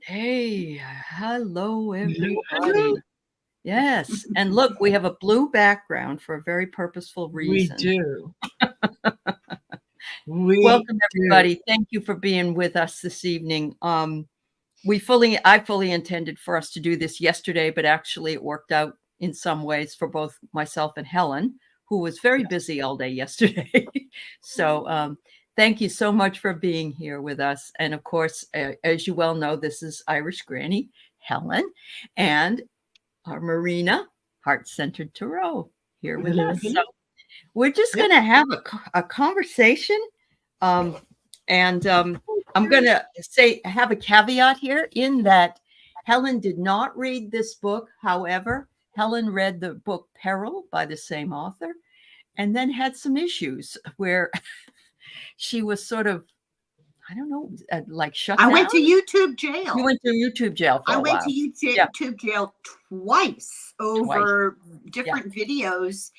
Hey, hello Hello, hello. everybody. Yes, and look, we have a blue background for a very purposeful We reason. do. We Welcome do. everybody. Thank you for being with us this evening. I fully intended for us to do this yesterday, but actually it worked out in some ways for both myself and Helen, who was very busy all day yesterday. So thank you so much for being here with us. And of course, as you well know, this is Irish Granny, Helen, and our Marina, Heart-Centered Tarot, here with Hello, us. hello. So we're just Yep. going to have a conversation. Um, and I'm going to have a caveat here in that Helen did not read this book. However, Helen read the book Peril by the same author and then had some issues where she was sort of, I don't know, like shut I down. went to YouTube jail. You went to YouTube jail for a while. I went to YouTube jail twice over different videos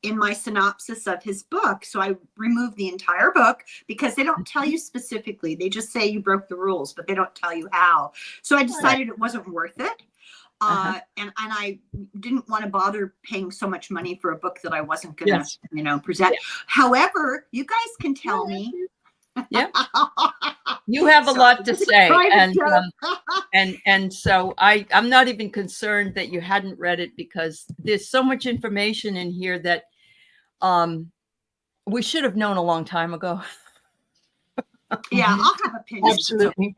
in my synopsis of his book. So I removed the entire book because they don't tell you specifically. They just say you broke the rules, but they don't tell you how. So I decided it wasn't worth it. And I didn't want to bother paying so much money for a book that I wasn't going to, present. However, you guys can tell me. Yeah, you have a lot to say, and so I'm not even concerned that you hadn't read it because there's so much information in here that we should have known a long time ago. Yeah, I'll have opinions. Absolutely.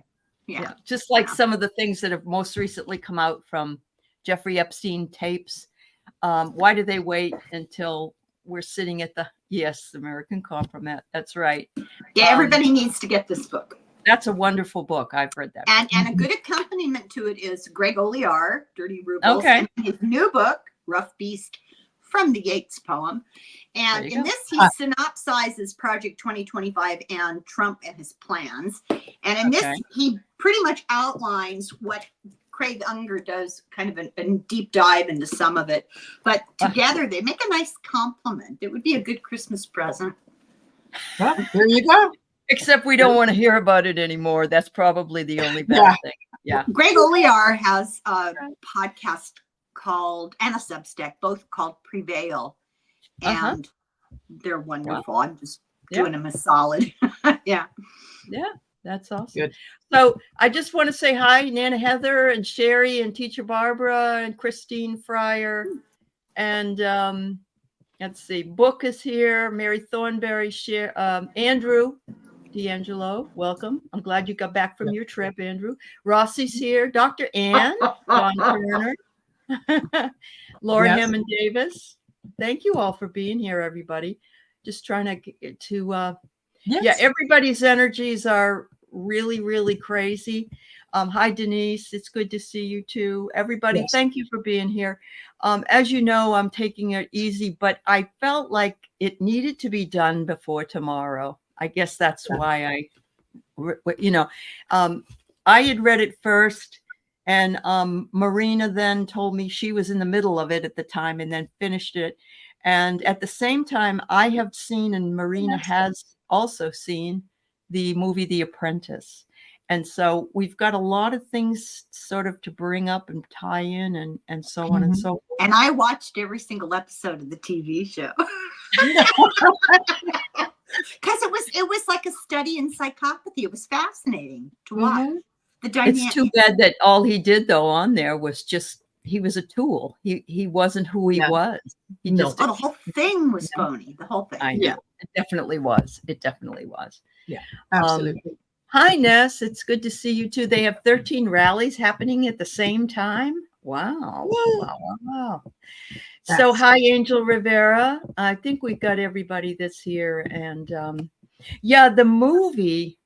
Yeah, just like some of the things that have most recently come out from Jeffrey Epstein tapes. Why do they wait until we're sitting at the American Compromise? That's right. Yeah, everybody needs to get this book. That's a wonderful book. I've read that. And a good accompaniment to it is Greg Olear, Dirty Rubles, and his new book, Rough Beast, from the Yeats poem. And in this, he synopsizes Project 2025 and Trump and his plans. And in this, he pretty much outlines what Craig Unger does, kind of a deep dive into some of it. But together, they make a nice compliment. It would be a good Christmas present. Well, there you go. Except we don't want to hear about it anymore. That's probably the only bad thing. Yeah. Greg Olear has a podcast called, and a Substack, both called Prevail. And they're wonderful. I'm just doing them a solid. Yeah, that's awesome. Good. So I just want to say hi, Nana Heather and Sherry and Teacher Barbara and Christine Fryer. And let's see, Book is here. Mary Thornberry, Andrew D'Angelo, welcome. I'm glad you got back from your trip, Andrew. Rossi's here. Dr. Ann, John Turner, Laura Hammond Davis. Thank you all for being here, everybody. Just trying to everybody's energies are really, really crazy. Hi, Denise. It's good to see you too. Everybody, thank you for being here. As you know, I'm taking it easy, but I felt like it needed to be done before tomorrow. I guess that's why I had read it first, and Marina then told me she was in the middle of it at the time and then finished it. And at the same time, I have seen, and Marina has also seen, the movie The Apprentice. And so we've got a lot of things sort of to bring up and tie in and so on and so forth. And I watched every single episode of the TV show. Because it was like a study in psychopathy. It was fascinating to watch. The dynamic. It's too bad that all he did though on there was just, he was a tool. He wasn't who he was. The whole thing was phony. The whole thing. I know. It definitely was. It definitely was. Yeah, absolutely. Hi, Ness. It's good to see you too. They have 13 rallies happening at the same time. Wow. Wow. So hi, Angel Rivera. I think we've got everybody that's here. And the movie,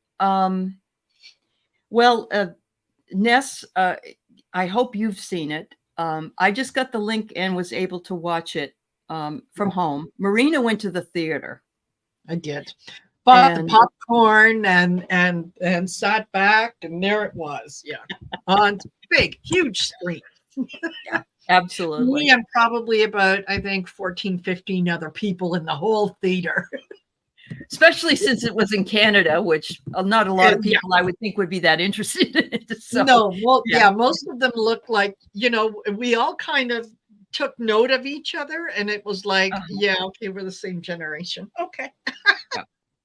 Ness, I hope you've seen it. I just got the link and was able to watch it from home. Marina went to the theater. I did. Bought the popcorn and sat back, and there it was. Yeah. On big, huge screen. Absolutely. Me and probably about, I think, 14, 15 other people in the whole theater. especially since it was in Canada, which not a lot of people I would think would be that interested in it. So, no, well, yeah, most of them look like, we all kind of took note of each other, and it was like, yeah, okay, we're the same generation. Okay.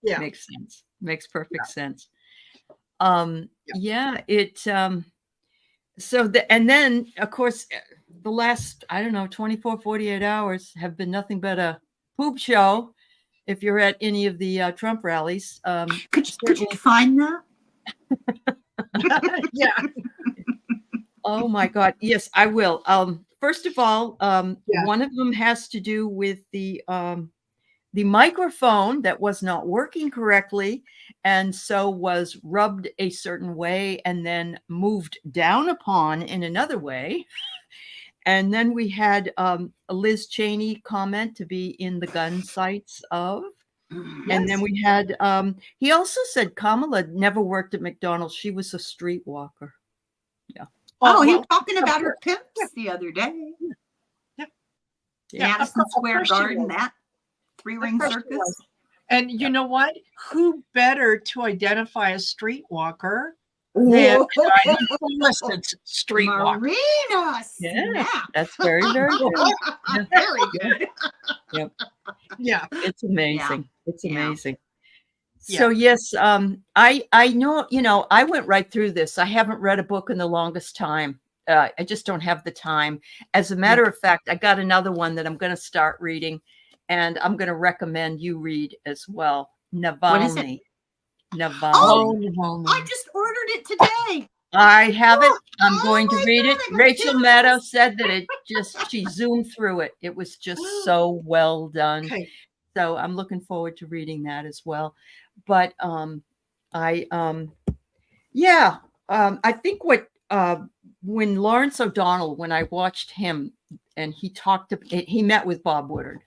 Yeah. Makes sense. Makes perfect sense. Yeah. Yeah, so and then of course the last, I don't know, 24, 48 hours have been nothing but a poop show. If you're at any of the Trump rallies, could you find that? Yeah. Oh my God. Yes, I will. First of all, one of them has to do with the microphone that was not working correctly, and so was rubbed a certain way and then moved down upon in another way. And then we had a Liz Cheney comment to be in the gun sights of. And then we had, he also said Kamala never worked at McDonald's. She was a streetwalker. Yeah. Oh, he was talking about her pimps the other day. Yeah. Madison Square Garden, that 3-ring circus. And you know what? Who better to identify a streetwalker than a guy who listed streetwalker? Marina. Yeah, that's very, very good. Very good. Yep. Yeah. It's amazing. Yeah. It's amazing. So yes, I know, I went right through this. I haven't read a book in the longest time. I just don't have the time. As a matter of fact, I got another one that I'm going to start reading, and I'm going to recommend you read as well. Navalny. What is it? Navalny. Oh, I just ordered it today. I have it. I'm going to read it. Rachel Maddow said that she zoomed through it. It was just so well done. Okay. So I'm looking forward to reading that as well. But I think when Lawrence O'Donnell, when I watched him and he met with Bob Woodward.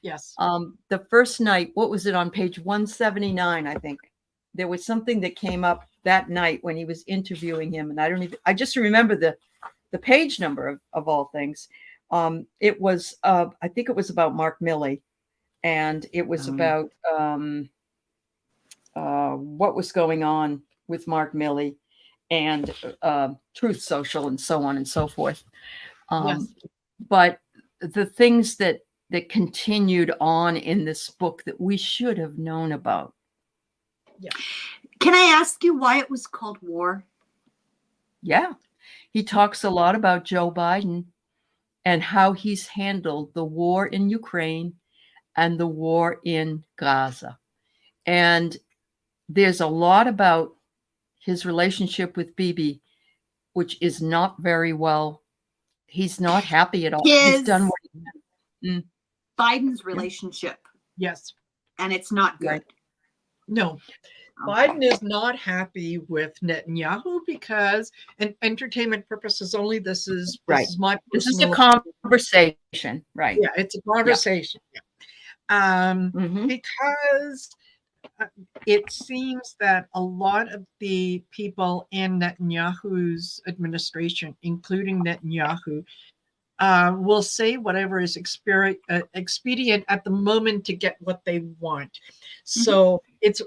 Yes. The first night, what was it, on page 179, I think, there was something that came up that night when he was interviewing him. And I just remember the page number of all things. It was, I think it was about Mark Milley, and it was about what was going on with Mark Milley and Truth Social and so on and so forth. But the things that continued on in this book that we should have known about. Yeah. Can I ask you why it was called War? Yeah. He talks a lot about Joe Biden and how he's handled the war in Ukraine and the war in Gaza. And there's a lot about his relationship with Bibi, which is not very well. He's not happy at all. He's done what he did. Biden's relationship. Yes. And it's not good. Right. No. Biden is not happy with Netanyahu because, and entertainment purposes only, this is my personal, this is a conversation, right? Yeah, it's a conversation. Yeah. Because it seems that a lot of the people in Netanyahu's administration, including Netanyahu, will say whatever is expedient at the moment to get what they want. So it's,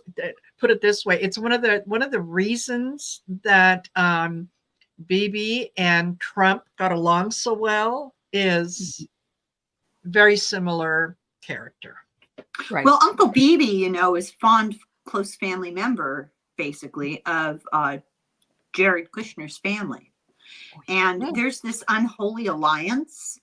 put it this way, it's one of the reasons that Bibi and Trump got along so well is very similar character. Right. Well, Uncle Bibi, is fond, close family member, basically, of Jared Kushner's family. And there's this unholy alliance.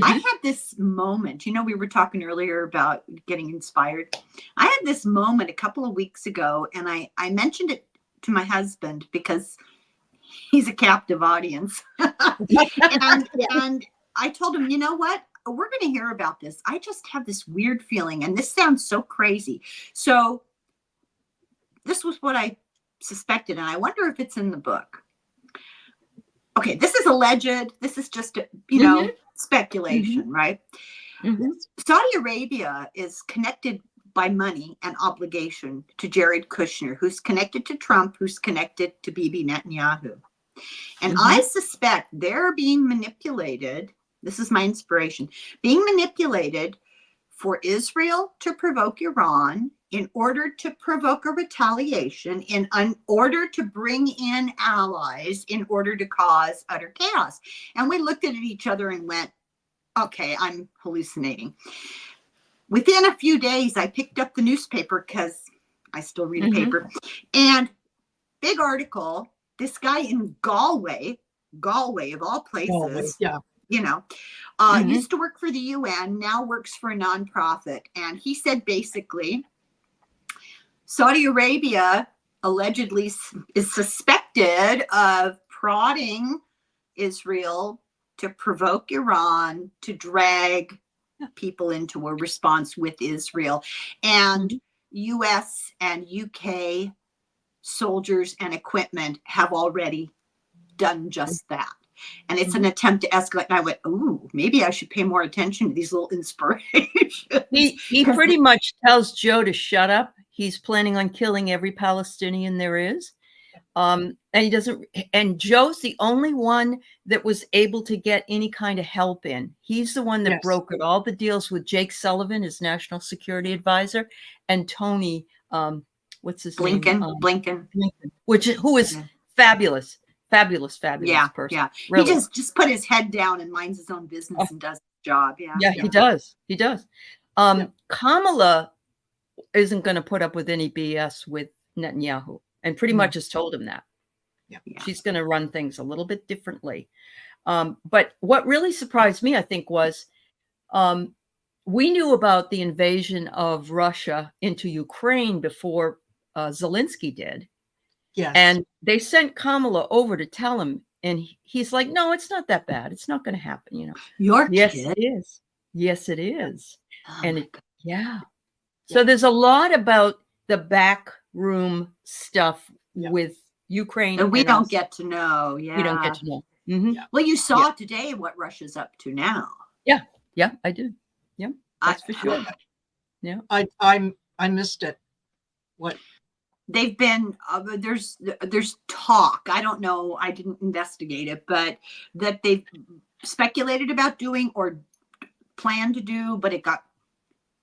I had this moment, we were talking earlier about getting inspired. I had this moment a couple of weeks ago, and I mentioned it to my husband because he's a captive audience. and I told him, you know what? We're going to hear about this. I just have this weird feeling, and this sounds so crazy. So this was what I suspected, and I wonder if it's in the book. Okay, this is alleged. This is just, speculation, right? Saudi Arabia is connected by money and obligation to Jared Kushner, who's connected to Trump, who's connected to Bibi Netanyahu. And I suspect they're being manipulated. This is my inspiration. Being manipulated for Israel to provoke Iran in order to provoke a retaliation, in order to bring in allies, in order to cause utter chaos. And we looked at each other and went, okay, I'm hallucinating. Within a few days, I picked up the newspaper because I still read a paper, and big article, this guy in Galway of all places, you know, used to work for the UN, now works for a nonprofit. And he said basically, Saudi Arabia allegedly is suspected of prodding Israel to provoke Iran to drag people into a response with Israel. And US and UK soldiers and equipment have already done just that. And it's an attempt to escalate. And I went, ooh, maybe I should pay more attention to these little inspirations. He pretty much tells Joe to shut up. He's planning on killing every Palestinian there is. And he doesn't, and Joe's the only one that was able to get any kind of help in. He's the one that brokered all the deals with Jake Sullivan, his national security advisor, and Tony, what's his name? Blinken. Who is fabulous person. Yeah. Really. He just put his head down and minds his own business and does his job. Yeah, he does. Kamala isn't going to put up with any BS with Netanyahu, and pretty much has told him that. She's going to run things a little bit differently. But what really surprised me, I think, was we knew about the invasion of Russia into Ukraine before Zelensky did. Yes. And they sent Kamala over to tell him, and he's like, no, it's not that bad. It's not going to happen, you know. Yes, it is. Yes, it is. Oh, and so there's a lot about the back room stuff with Ukraine. And we don't get to know. We don't get to know. Well, you saw today what Russia's up to now. Yeah, I did. Yeah, that's for sure. Yeah, I missed it. What? They've been there's talk. I don't know. I didn't investigate it, but that they've speculated about doing or planned to do, but it got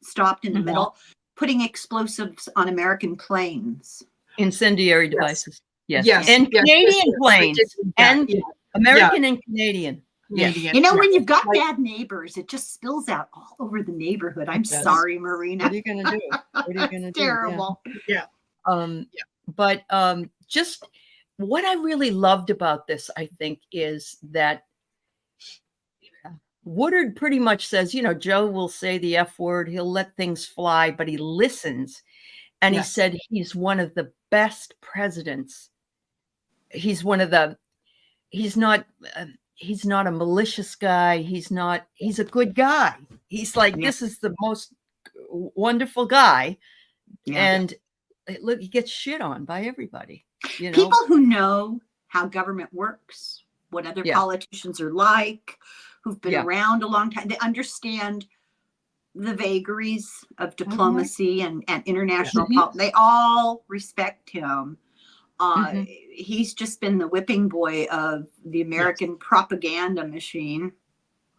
stopped in the middle. Putting explosives on American planes, incendiary devices. Yes. And Canadian planes, and American and Canadian. Yes. You know, when you've got bad neighbors, it just spills out all over the neighborhood. I'm sorry, Marina. What are you going to do? What are you going to do? Terrible. Yeah. But just what I really loved about this, I think, is that Woodward pretty much says, you know, Joe will say the F word, he'll let things fly, but he listens. And he said he's one of the best presidents. He's not a malicious guy. He's a good guy. He's like, this is the most wonderful guy. And look, he gets shit on by everybody. You know? People who know how government works, what other politicians are like, who've been around a long time, they understand the vagaries of diplomacy and international politics. They all respect him. He's just been the whipping boy of the American propaganda machine.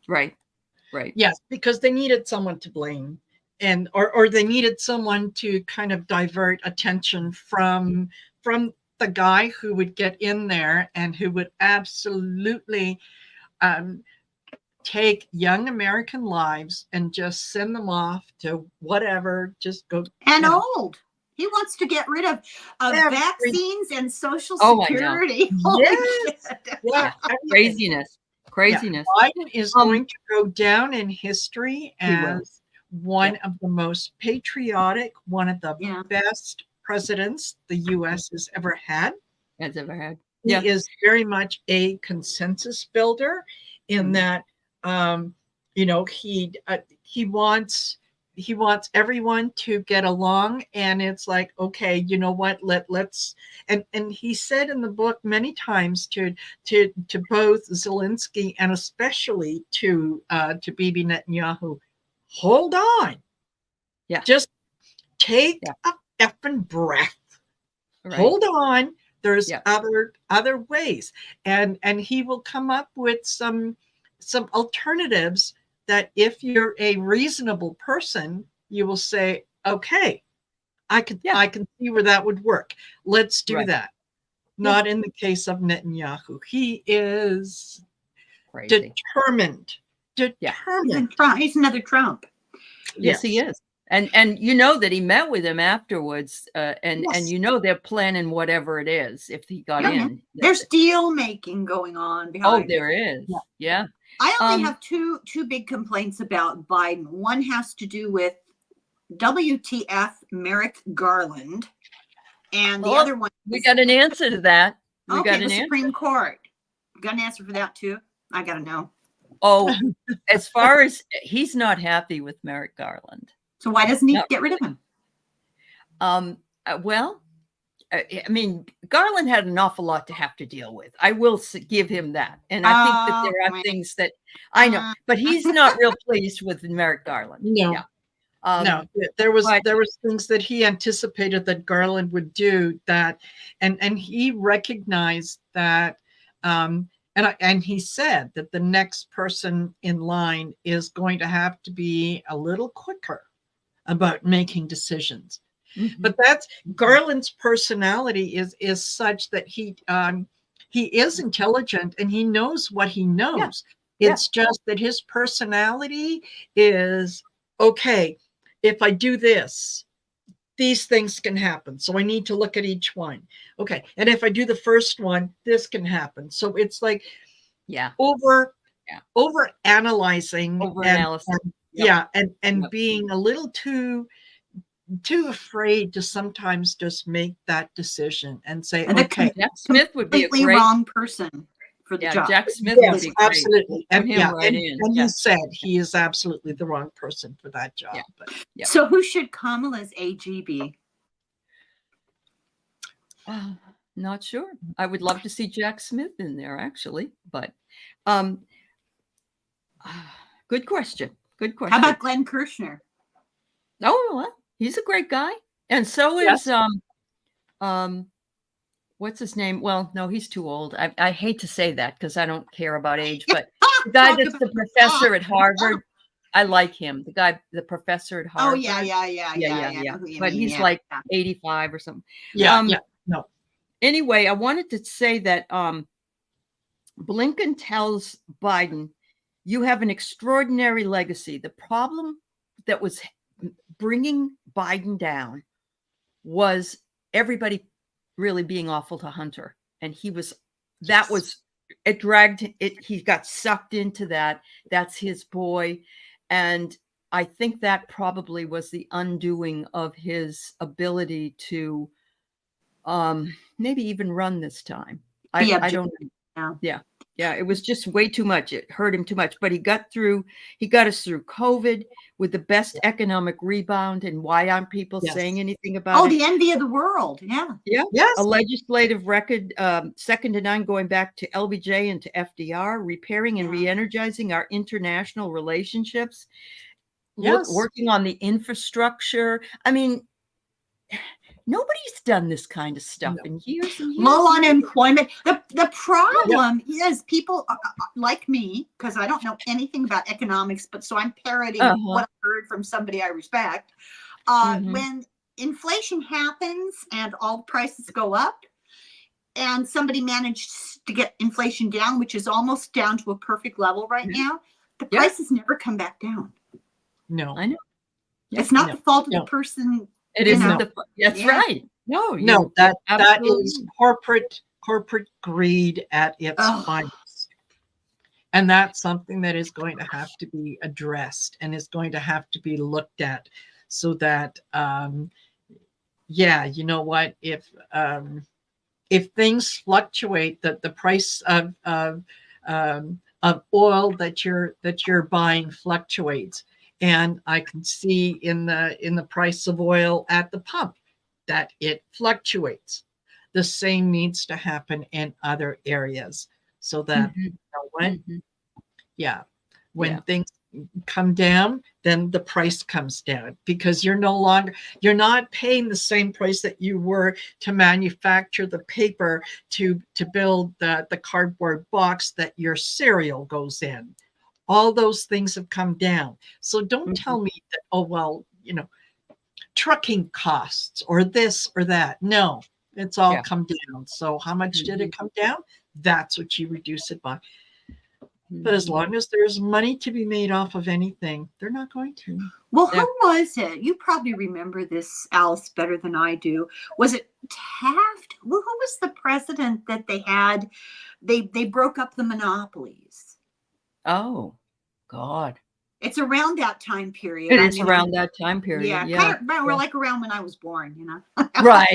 Right. Yes, because they needed someone to blame, and or they needed someone to kind of divert attention from the guy who would get in there and who would absolutely take young American lives and just send them off to whatever, just go. And old. He wants to get rid of vaccines and Social Security. Craziness. Biden is going to go down in history as one of the most patriotic, one of the best presidents the U.S. has ever had. He is very much a consensus builder in that, you know, he wants everyone to get along, and it's like, okay, you know what, let's and he said in the book many times to both Zelensky and especially to Bibi Netanyahu, hold on, just take a effing breath, hold on, there's other ways, and he will come up with some alternatives that if you're a reasonable person, you will say, okay, I can see where that would work. Let's do that. Not in the case of Netanyahu. He is crazy. Determined. He's another Trump. Yes, he is. And you know that he met with him afterwards, and you know they're planning whatever it is if he got in. There's deal making going on behind. There is. Yeah. I only have two big complaints about Biden. One has to do with WTF Merrick Garland, and the other one. We got an answer to that. The Supreme Court. You got an answer for that too? I got to know. Oh, as far as he's not happy with Merrick Garland. So why doesn't he get rid of him? Well, I mean, Garland had an awful lot to have to deal with. I will give him that. And I think that there are things that I know, but he's not real pleased with Merrick Garland. No. No, there was things that he anticipated that Garland would do that, and he recognized that, and he said that the next person in line is going to have to be a little quicker about making decisions. Mm-hmm. But that's Garland's personality is such that he is intelligent and he knows what he knows. Yeah. It's just that his personality is okay. If I do this, these things can happen. So I need to look at each one. Okay. And if I do the first one, this can happen. So it's like, over analyzing, and being a little too afraid to sometimes just make that decision and say, okay. Jack Smith would be a great wrong person for the job. Jack Smith would be great. Absolutely. And he said he is absolutely the wrong person for that job. Yeah. So who should Kamala's AG be? Not sure. I would love to see Jack Smith in there, actually. But good question. Good question. How about Glenn Kirshner? Oh, well, he's a great guy. And so is what's his name? Well, no, he's too old. I hate to say that because I don't care about age, but the guy that's the professor at Harvard, I like him. The professor at Harvard. Oh, yeah. But he's like 85 or something. No. Anyway, I wanted to say that Blinken tells Biden, you have an extraordinary legacy. The problem that was bringing Biden down was everybody really being awful to Hunter. And he got sucked into that. That's his boy. And I think that probably was the undoing of his ability to maybe even run this time. I don't know. Yeah. It was just way too much. It hurt him too much, but he got us through COVID with the best economic rebound. And why aren't people saying anything about it? The envy of the world. Yeah. A legislative record, second to none, going back to LBJ and to FDR, repairing and re-energizing our international relationships, working on the infrastructure. I mean, nobody's done this kind of stuff in years and years. Low unemployment. The problem is people like me, because I don't know anything about economics, but so I'm parroting what I heard from somebody I respect. When inflation happens and all prices go up, and somebody managed to get inflation down, which is almost down to a perfect level right now, the prices never come back down. No, I know. It's not the fault of the person. It isn't. That's right. No, that is corporate greed at its finest, and that's something that is going to have to be addressed and is going to have to be looked at, so that you know what, if things fluctuate, that the price of oil that you're buying fluctuates. And I can see in the price of oil at the pump that it fluctuates. The same needs to happen in other areas, so that when things come down, then the price comes down, because you're not paying the same price that you were to manufacture the paper to build the cardboard box that your cereal goes in. All those things have come down. So don't tell me that, trucking costs or this or that. No, it's all Yeah. come down. So how much did it come down? That's what you reduce it by. But as long as there's money to be made off of anything, they're not going to. Well, who was it? You probably remember this, Alice, better than I do. Was it Taft? Well, who was the president that they had? They broke up the monopolies. Oh, God. It's around that time period. It is around that time period. Yeah, Yeah. kind of, we're like around when I was born, you know. Right.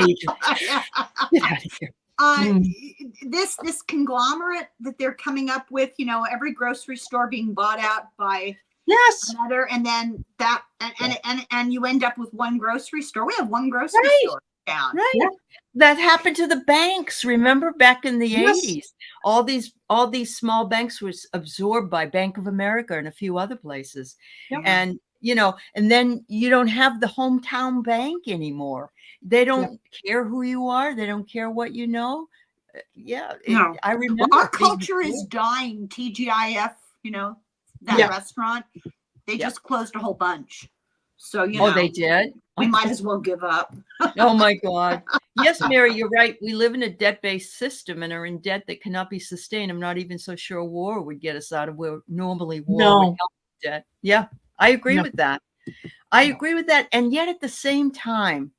Get out of here. This conglomerate that they're coming up with, you know, every grocery store being bought out by another, and then that, and you end up with one grocery store. We have one grocery store down. Right. Yeah. That happened to the banks. Remember back in the 80s, all these small banks were absorbed by Bank of America and a few other places. Yep. And, you know, and then you don't have the hometown bank anymore. They don't care who you are. They don't care what you know. I remember. Well, our culture is dying. TGIF, you know, that restaurant, they just closed a whole bunch. So, you know, they did. We might as well give up. Oh my God. Yes, Mary, you're right. We live in a debt-based system and are in debt that cannot be sustained. I'm not even so sure war would get us out of where normally war would help debt. Yeah, I agree with that. I agree with that. And yet at the same time,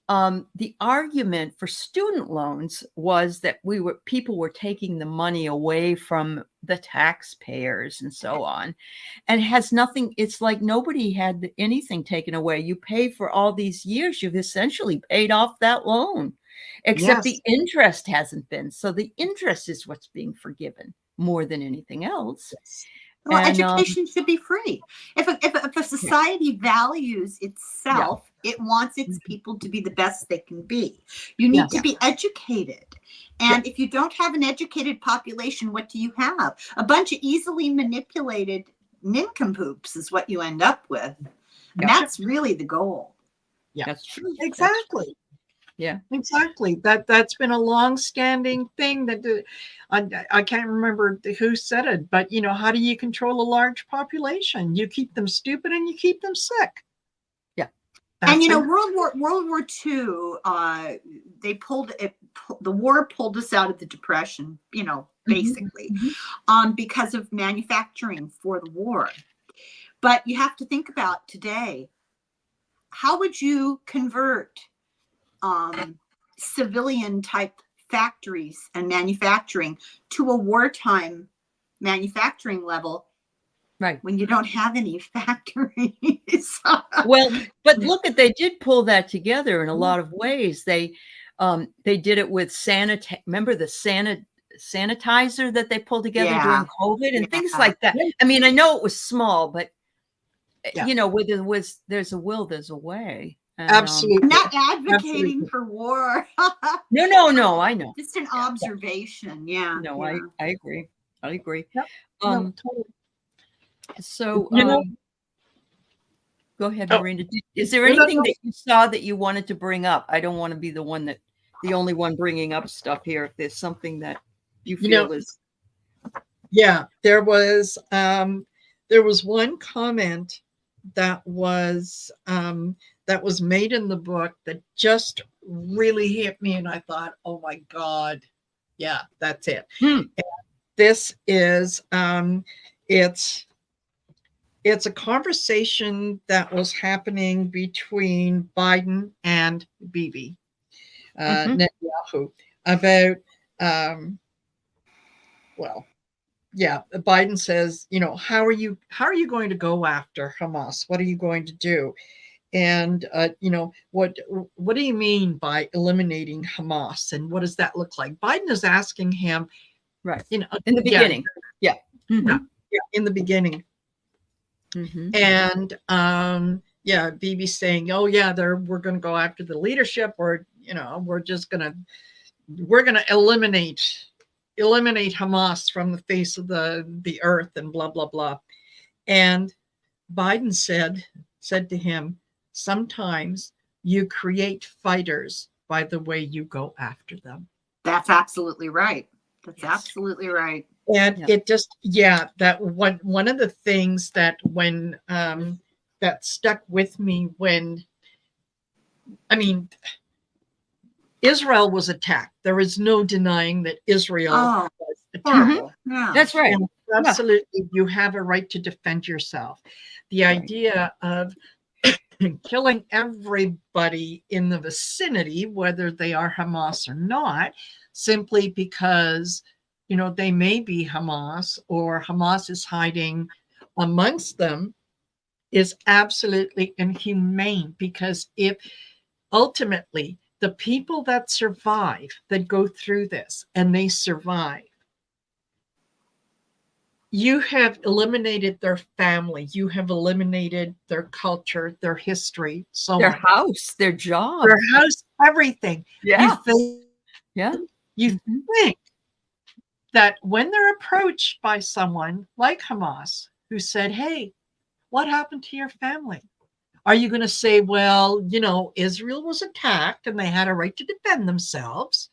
the argument for student loans was that people were taking the money away from the taxpayers and so on, and has nothing. It's like nobody had anything taken away. You pay for all these years. You've essentially paid off that loan, except the interest hasn't been. So the interest is what's being forgiven more than anything else. Well, education should be free. If a society values itself, it wants its people to be the best they can be. You need to be educated. And if you don't have an educated population, what do you have? A bunch of easily manipulated nincompoops is what you end up with. And that's really the goal. Yeah, that's true. Exactly. Yeah, exactly. That's been a long-standing thing that I can't remember who said it, but you know, how do you control a large population? You keep them stupid and you keep them sick. Yeah, and you know, World War II, the war pulled us out of the Depression. You know, basically, because of manufacturing for the war. But you have to think about today. How would you convert civilian type factories and manufacturing to a wartime manufacturing level, right, when you don't have any factories? Well, but look, they did pull that together in a lot of ways. They did it with remember the sanitizer that they pulled together during COVID and things like that. I mean, I know it was small, but you know, where there's a will, there's a way. And, absolutely. I'm not advocating for war. No, I know. Just an observation. No, I agree. I agree. Yep. No, totally. So, you know, go ahead, Marina. Is there anything that you saw that you wanted to bring up? I don't want to be the only one bringing up stuff here. If there's something that you feel is. Yeah, there was one comment that was made in the book that just really hit me, and I thought, oh my God, yeah, that's it. And this is it's a conversation that was happening between Biden and Bibi Netanyahu about Biden says, you know, how are you going to go after Hamas? What are you going to do? And you know, what do you mean by eliminating Hamas, and what does that look like? Biden is asking him, right, you know, in the beginning, in the beginning, and Bibi's saying, oh yeah, we're going to go after the leadership, or you know, we're going to eliminate Hamas from the face of the earth, and blah blah blah. And Biden said to him, sometimes you create fighters by the way you go after them. That's absolutely right. That's absolutely right. And it just, that one of the things that when that stuck with me when I mean, Israel was attacked. There is no denying that Israel was attacked. Yeah. That's right. And absolutely, you have a right to defend yourself. The idea of killing everybody in the vicinity, whether they are Hamas or not, simply because, they may be Hamas or Hamas is hiding amongst them, is absolutely inhumane, because if ultimately the people that survive, that go through this and they survive, you have eliminated their family, you have eliminated their culture, their history, so their on. house, their job, their house, everything. Yeah. You think that when they're approached by someone like Hamas who said, hey, what happened to your family? Are you going to say, well, Israel was attacked and they had a right to defend themselves,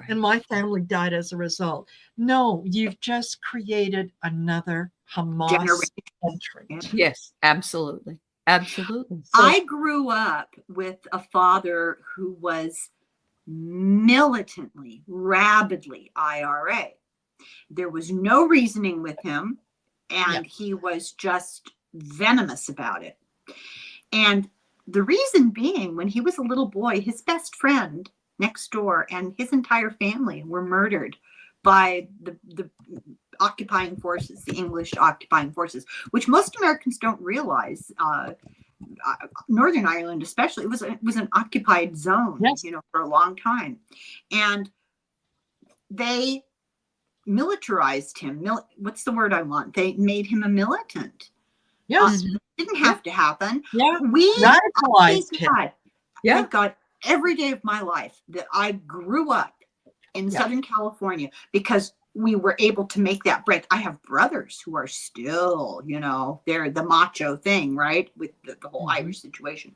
and my family died as a result? No, you've just created another Hamas country. Yes, absolutely. Absolutely. So, I grew up with a father who was militantly, rabidly IRA. There was no reasoning with him, and he was just venomous about it. And the reason being, when he was a little boy, his best friend next door and his entire family were murdered by the occupying forces, the English occupying forces, which most Americans don't realize. Northern Ireland, especially, it was an occupied zone, for a long time, and they militarized him. What's the word I want? They made him a militant. Yes, didn't have to happen. Yeah, we radicalized him. Thank God, every day of my life that I grew up in Southern California, because we were able to make that break. I have brothers who are still, they're the macho thing, right? With the whole Irish situation.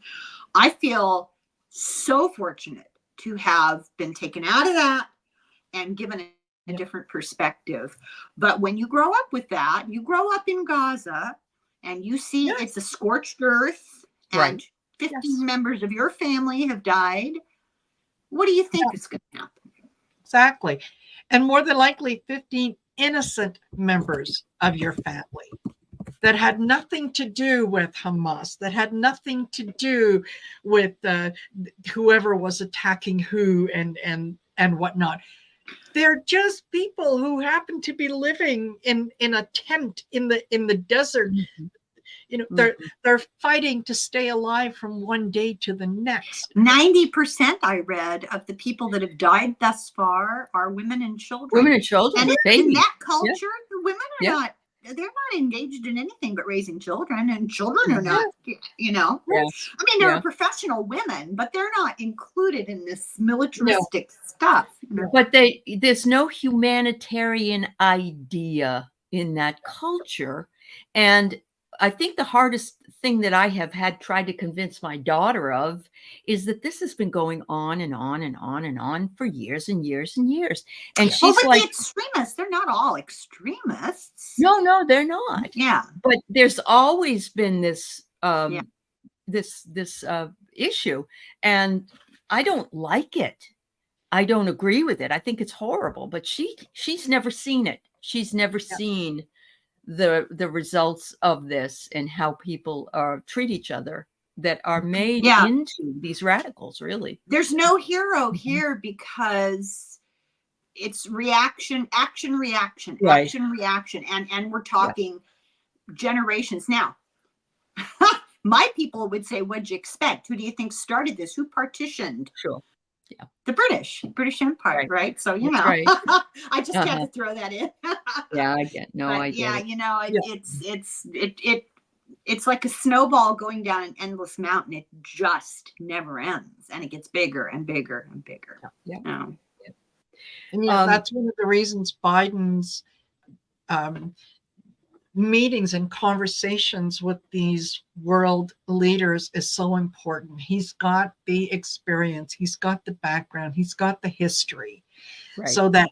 I feel so fortunate to have been taken out of that and given a different perspective. But when you grow up with that, you grow up in Gaza and you see it's a scorched earth and 15 members of your family have died. What do you think is going to happen? Exactly. And more than likely 15 innocent members of your family that had nothing to do with Hamas, that had nothing to do with whoever was attacking who and whatnot. They're just people who happen to be living in a tent in the desert. They're fighting to stay alive from one day to the next. 90%, I read, of the people that have died thus far are women and children. Women and children. And in that culture, the women are they're not engaged in anything but raising children, and children are not, I mean, they're professional women, but they're not included in this militaristic stuff. But there's no humanitarian idea in that culture. And I think the hardest thing that I have tried to convince my daughter of is that this has been going on and on and on and on for years and years and years. And she's like, the extremists, they're not all extremists. No, they're not. Yeah. But there's always been this this issue, and I don't like it. I don't agree with it. I think it's horrible. But she's never seen it. She's never seen the results of this and how people treat each other that are made into these radicals. Really, there's no hero here, because it's reaction, action, reaction, action, reaction, and we're talking generations now. My people would say, what'd you expect? Who do you think started this? Who partitioned? Sure. Yeah. The British Empire, right? So, I just had to throw that in. I get it. It's like a snowball going down an endless mountain. It just never ends, and it gets bigger and bigger and bigger. And that's one of the reasons Biden's meetings and conversations with these world leaders is so important. He's got the experience, he's got the background, he's got the history, so that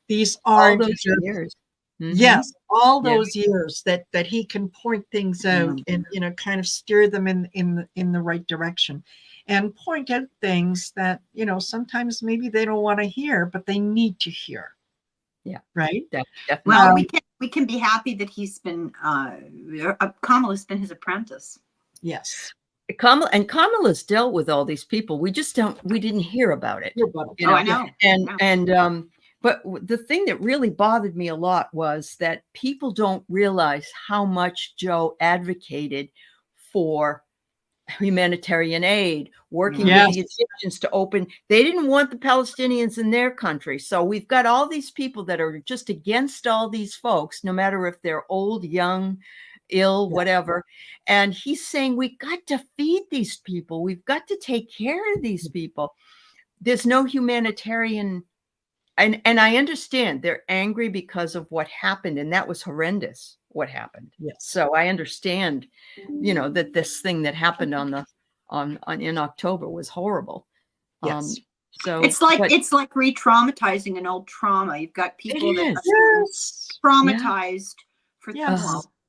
these are those years. Yes, all those years that he can point things out and kind of steer them in the right direction. and point out things that, sometimes maybe they don't want to hear, but they need to hear. Yeah. Right. Definitely. Well, we can be happy that he's been, Kamala's been his apprentice. Yes. Kamala's dealt with all these people. We didn't hear about it. I know. But the thing that really bothered me a lot was that people don't realize how much Joe advocated for humanitarian aid, working with the Egyptians to open. They didn't want the Palestinians in their country. So we've got all these people that are just against all these folks, no matter if they're old, young, ill, whatever. And he's saying, we got to feed these people. We've got to take care of these people. There's no humanitarian. And I understand they're angry because of what happened. And that was horrendous, what happened. Yes. So I understand, that this thing that happened in October was horrible. Yes. So it's like re-traumatizing an old trauma. You've got people that are traumatized for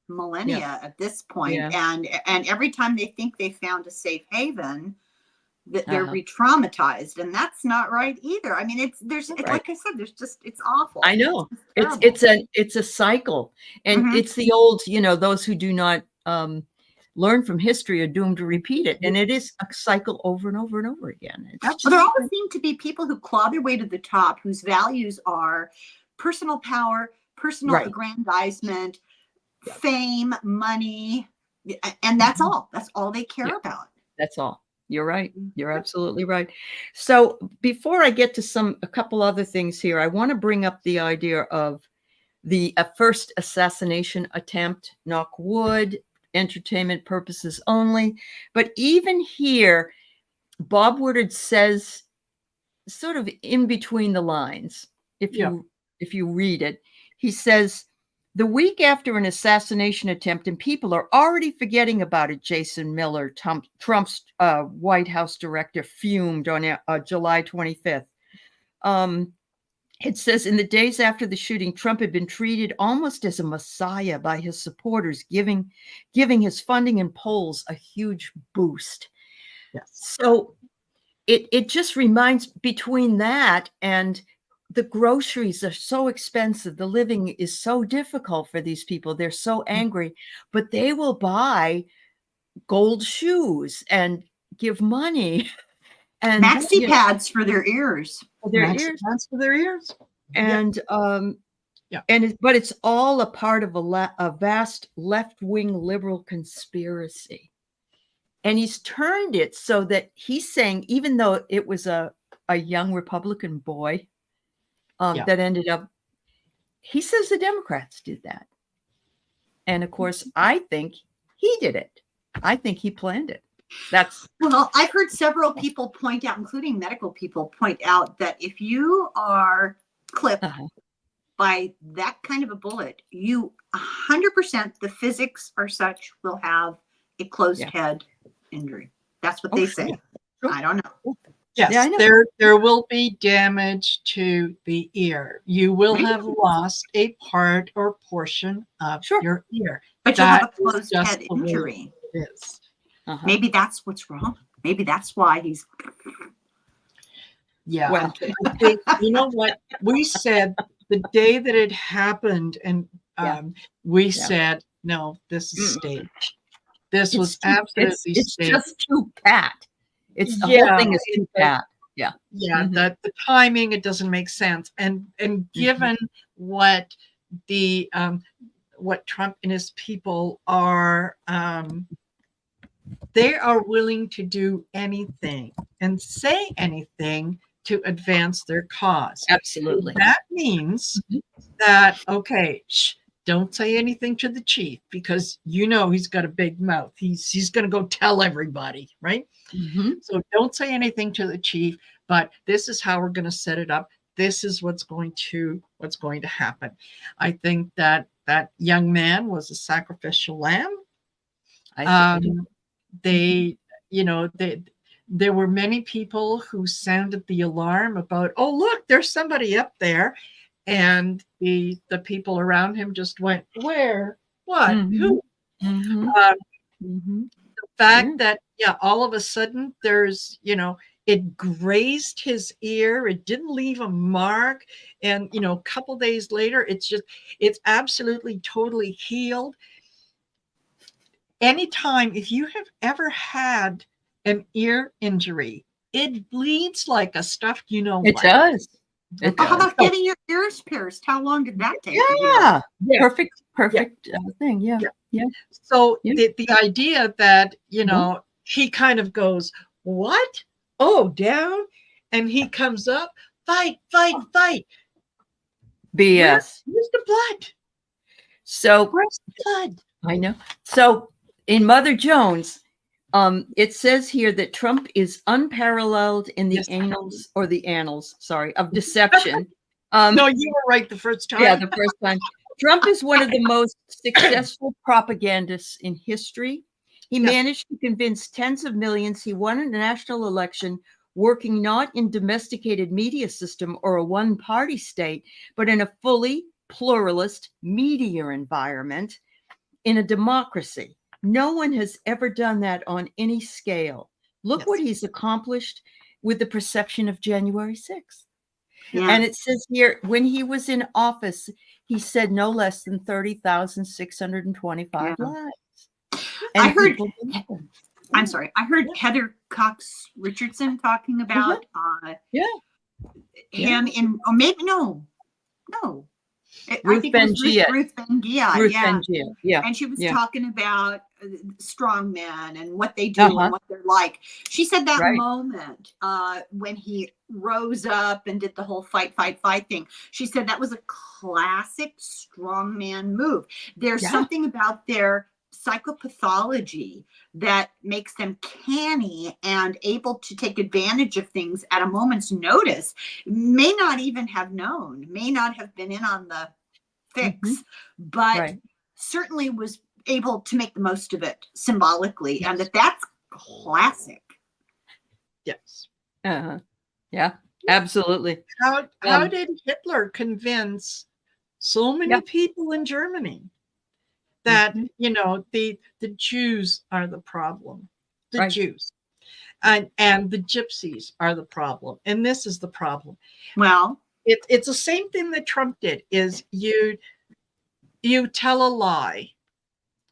millennia at this point. And every time they think they found a safe haven, that they're re-traumatized, and that's not right either. I mean, it's like I said, it's awful. I know it's a cycle, and it's the old, those who do not learn from history are doomed to repeat it, and it is a cycle over and over and over again. There always seem to be people who claw their way to the top, whose values are personal power, personal aggrandizement, fame, money, and that's all. That's all they care about. That's all. You're right. You're absolutely right. So before I get to a couple other things here, I want to bring up the idea of the first assassination attempt, knock wood, entertainment purposes only. But even here, Bob Woodward says, sort of in between the lines, if you read it, he says, the week after an assassination attempt, and people are already forgetting about it, Jason Miller, Trump's White House director, fumed on July 25th. It says, in the days after the shooting, Trump had been treated almost as a messiah by his supporters, giving his funding and polls a huge boost. Yes. So it just reminds, between that and the groceries are so expensive. The living is so difficult for these people. They're so angry, but they will buy gold shoes and give money and maxi pads for their ears. Pads for their ears. And but it's all a part of a vast left-wing liberal conspiracy. And he's turned it so that he's saying, even though it was a young Republican boy that ended up, he says the Democrats did that. And of course, I think he did it. I think he planned it. Well, I've heard several people point out, including medical people, point out that if you are clipped by that kind of a bullet, you 100%, the physics are such, will have a closed head injury. That's what they say. Sure. I don't know. Yes, there will be damage to the ear. You will have lost a part or portion of your ear. But you'll have a closed head injury. It is. Maybe that's what's wrong. Maybe that's why he's. Yeah. Well, I think, you know what? We said the day that it happened, and we said, no, this is staged. This was absolutely staged. It's just too pat. It's the whole thing is too pat. Yeah. Yeah. The timing, it doesn't make sense. And given what what Trump and his people are, they are willing to do anything and say anything to advance their cause. Absolutely. That means that, okay, don't say anything to the chief, because he's got a big mouth. He's going to go tell everybody, right? So don't say anything to the chief, but this is how we're going to set it up. This is what's going to happen. I think that young man was a sacrificial lamb. There were many people who sounded the alarm about, oh, look, there's somebody up there. And the people around him just went, where, what, who? The fact that, all of a sudden there's, it grazed his ear. It didn't leave a mark. And, a couple days later, it's absolutely totally healed. Anytime, if you have ever had an ear injury, it bleeds like a stuffed, It does. It does. How about getting your ears pierced? How long did that take? Yeah. Perfect thing. Yeah. So the idea that, he kind of goes, what? Oh, down. And he comes up, fight. BS. Where's the blood? So where's the blood? I know. So in Mother Jones, it says here that Trump is unparalleled in the annals of deception. No, you were right the first time. Yeah, the first time. Trump is one of the most successful propagandists in history. He managed to convince tens of millions he won a national election working not in domesticated media system or a one-party state, but in a fully pluralist media environment in a democracy. No one has ever done that on any scale. Look what he's accomplished with the perception of January 6th. Yeah. And it says here, when he was in office, he said no less than 30,625 lies. And I heard Heather Cox Richardson talking about him in, or maybe no. Ruth Bengia. Ruth Bengia. Yeah. And she was talking about strong men and what they do and what they're like. She said that moment when he rose up and did the whole fight thing. She said that was a classic strongman move. There's something about their psychopathology that makes them canny and able to take advantage of things at a moment's notice. May not even have known, may not have been in on the fix, but certainly was able to make the most of it symbolically, and that's classic. Yes. Yeah, absolutely. How did Hitler convince so many people in Germany that the Jews are the problem, the Jews, and the gypsies are the problem, and this is the problem? Well, it's the same thing that Trump did. Is you tell a lie,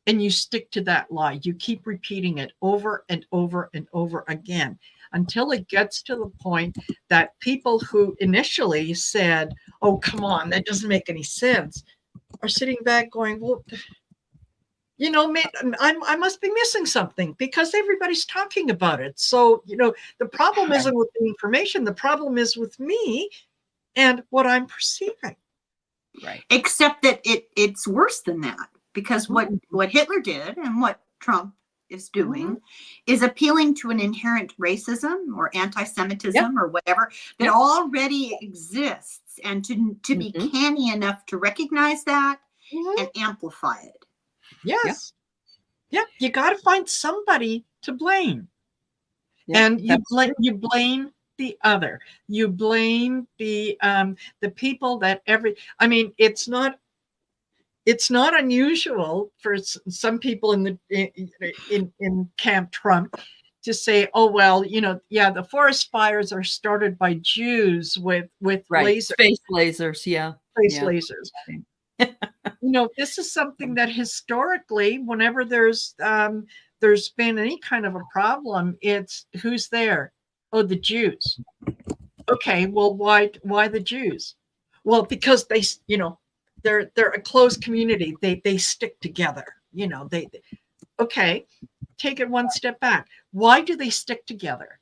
and you stick to that lie. You keep repeating it over and over and over again until it gets to the point that people who initially said, "Oh, come on, that doesn't make any sense," are sitting back going, "Well, I must be missing something because everybody's talking about it." So, the problem isn't with the information. The problem is with me and what I'm perceiving. Right. Except that it's worse than that, because what Hitler did and what Trump is doing is appealing to an inherent racism or anti-Semitism or whatever that already exists, and to be canny enough to recognize that and amplify it. Yes. Yeah. You got to find somebody to blame. And you blame the other. You blame the people that it's not unusual for some people in Camp Trump to say, "Oh, well, the forest fires are started by Jews with lasers, space lasers, lasers." This is something that historically, whenever there's been any kind of a problem, it's who's there? Oh, the Jews. Okay, well, why the Jews? Well, because they're a close community. They stick together. Okay, take it one step back. Why do they stick together?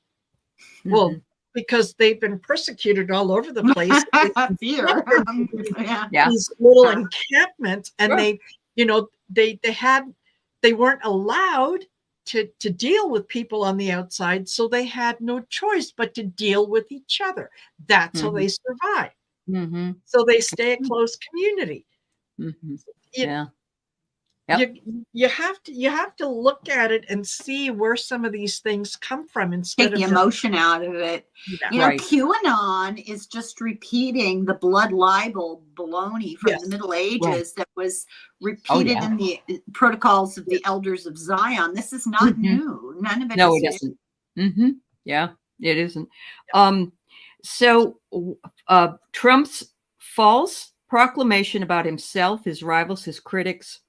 Well, because they've been persecuted all over the place. These little encampments, and they weren't allowed to deal with people on the outside, so they had no choice but to deal with each other. That's how they survive. So they stay a close community. Yep. You have to look at it and see where some of these things come from instead Take the of emotion out of it. Yeah. You know, QAnon is just repeating the blood libel baloney from the Middle Ages that was repeated in the protocols of the elders of Zion. This is not new. None of it No, is it isn't. Yeah, it isn't. So Trump's false proclamation about himself, his rivals, his critics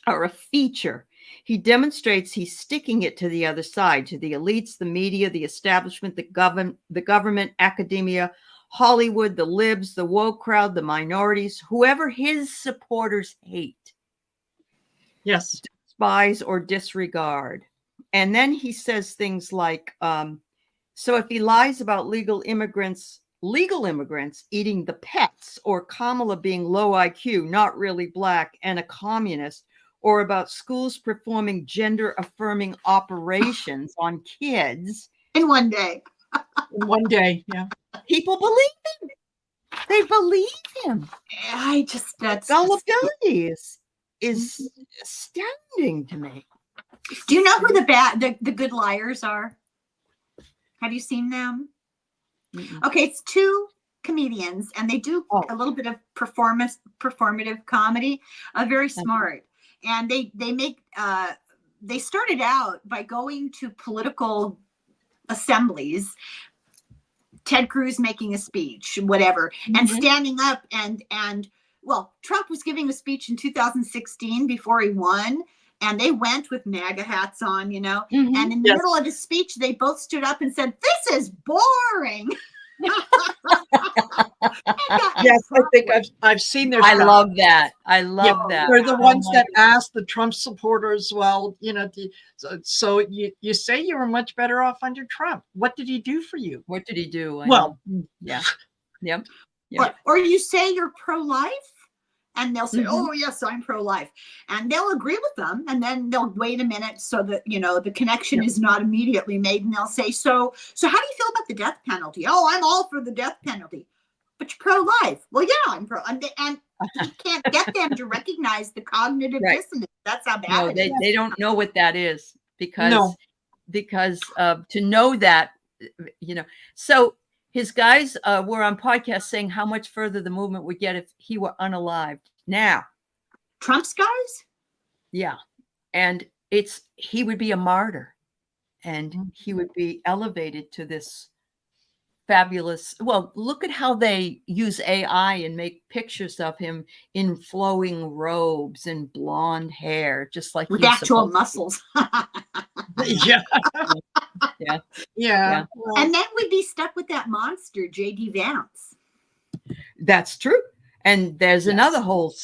are a feature. He demonstrates he's sticking it to the other side, to the elites, the media, the establishment, the government, academia, Hollywood, the libs, the woke crowd, the minorities, whoever his supporters hate. Yes. Despise or disregard. And then he says things like, so if he lies about legal immigrants eating the pets, or Kamala being low IQ, not really black, and a communist, or about schools performing gender affirming operations on kids in one day. In one day, yeah. People believe him. They believe him. That's gullibility is astounding to me. Do you know who the good liars are? Have you seen them? Okay, it's two comedians, and they do a little bit of performative comedy. Very smart, and they started out by going to political assemblies. Ted Cruz making a speech, whatever, and standing up and Trump was giving a speech in 2016 before he won. And they went with MAGA hats on, you know, and in the middle of his speech, they both stood up and said, "This is boring." Yes, I think I've seen their stuff. I love that. I love that. They're the ones that asked the Trump supporters, well, you know, so you say you were much better off under Trump. What did he do for you? What did he do? Yeah. Yep. Or you say you're pro-life, and they'll say, "Oh, yes, I'm pro-life," and they'll agree with them, and then they'll wait a minute so that, you know, the connection is not immediately made, and they'll say, so how do you feel about the death penalty? "Oh, I'm all for the death penalty." "But you're pro-life." "Well, yeah, I'm pro," and you can't get them to recognize the cognitive dissonance. That's how bad it is. They don't know what that is, because to know that, you know. So his guys were on podcasts saying how much further the movement would get if he were unalived. Now, Trump's guys? Yeah. And he would be a martyr, and he would be elevated to this fabulous. Well, look at how they use AI and make pictures of him in flowing robes and blonde hair, just like with actual muscles. Yeah. And then we'd be stuck with that monster, JD Vance. That's true. And there's another whole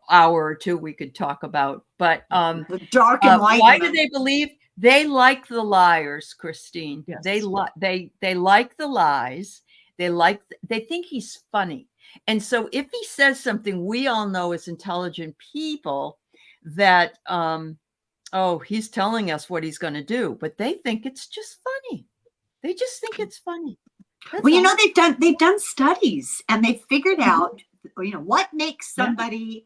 hour or two we could talk about. But the dark and light. Why do they believe? They like the liars, Christine. Yes. They like the lies. They think he's funny. And so if he says something, we all know as intelligent people that he's telling us what he's going to do, but they think it's just funny. They just think it's funny. That's well, you know, they've done studies, and they've figured out, you know, what makes somebody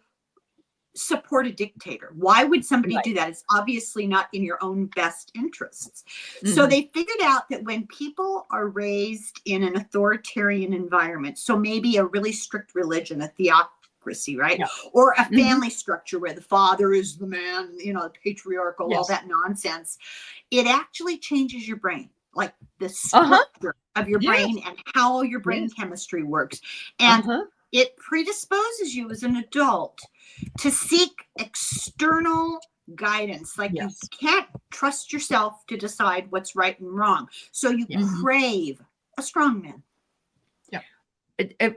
support a dictator. Why would somebody do that? It's obviously not in your own best interests. So they figured out that when people are raised in an authoritarian environment, so maybe a really strict religion, a theocracy, right? Yeah. Or a family structure where the father is the man, you know, patriarchal, all that nonsense, it actually changes your brain, like the structure of your brain and how your brain chemistry works. And it predisposes you as an adult to seek external guidance. Like you can't trust yourself to decide what's right and wrong. So you crave a strong man. Yeah.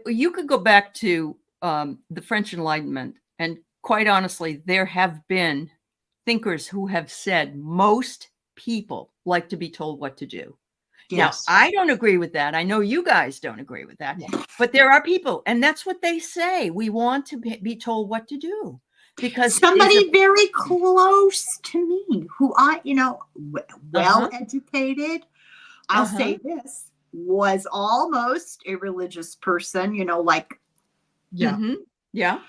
You could go back to the French Enlightenment, and quite honestly, there have been thinkers who have said most people like to be told what to do. Yes. Now, I don't agree with that. I know you guys don't agree with that, but there are people, and that's what they say. We want to be told what to do, because somebody very close to me, who well educated, I'll say this, was almost a religious person, you know, like. Yeah.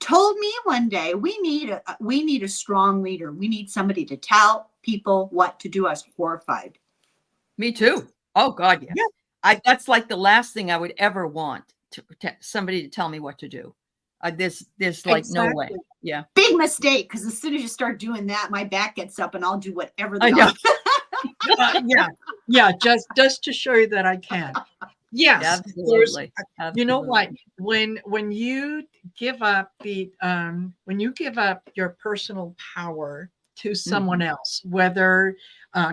told me one day, we need a strong leader. We need somebody to tell people what to do. I was horrified. Me too. Oh God, yes. Yeah. That's like the last thing I would ever want to somebody to tell me what to do. There's like no way. Yeah. Big mistake, because as soon as you start doing that, my back gets up and I'll do whatever I know. Yeah, just to show you that I can. Yes, absolutely. You know what? When you give up your personal power to someone else, whether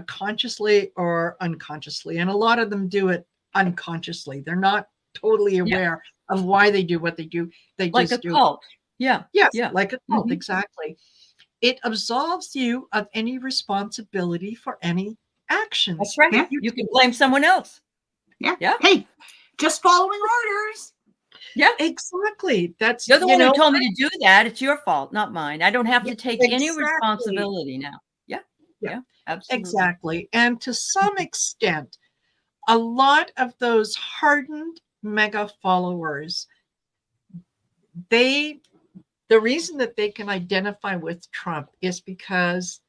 consciously or unconsciously, and a lot of them do it unconsciously. They're not totally aware of why they do what they do. They like just a cult. Yeah. Yes, like a cult, exactly. It absolves you of any responsibility for any actions. That's right. You can blame someone else. Yeah. Hey, just following orders. Yeah, exactly. You're the one who told me to do that. It's your fault, not mine. I don't have to take any responsibility now. Yeah, absolutely. Exactly. And to some extent, a lot of those hardened mega followers, the reason that they can identify with Trump is because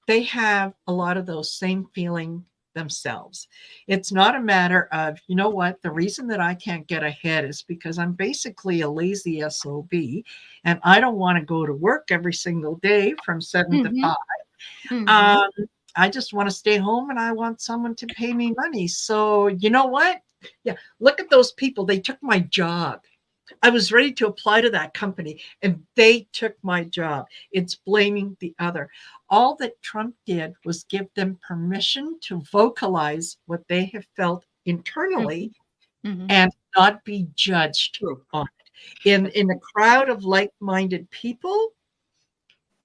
they have a lot of those same feeling themselves. It's not a matter of, you know what, the reason that I can't get ahead is because I'm basically a lazy SOB and I don't want to go to work every single day from 7 to 5. I just want to stay home and I want someone to pay me money. So you know what? Yeah, look at those people. They took my job. I was ready to apply to that company and they took my job. It's blaming the other. All that Trump did was give them permission to vocalize what they have felt internally and not be judged on it. In a crowd of like-minded people,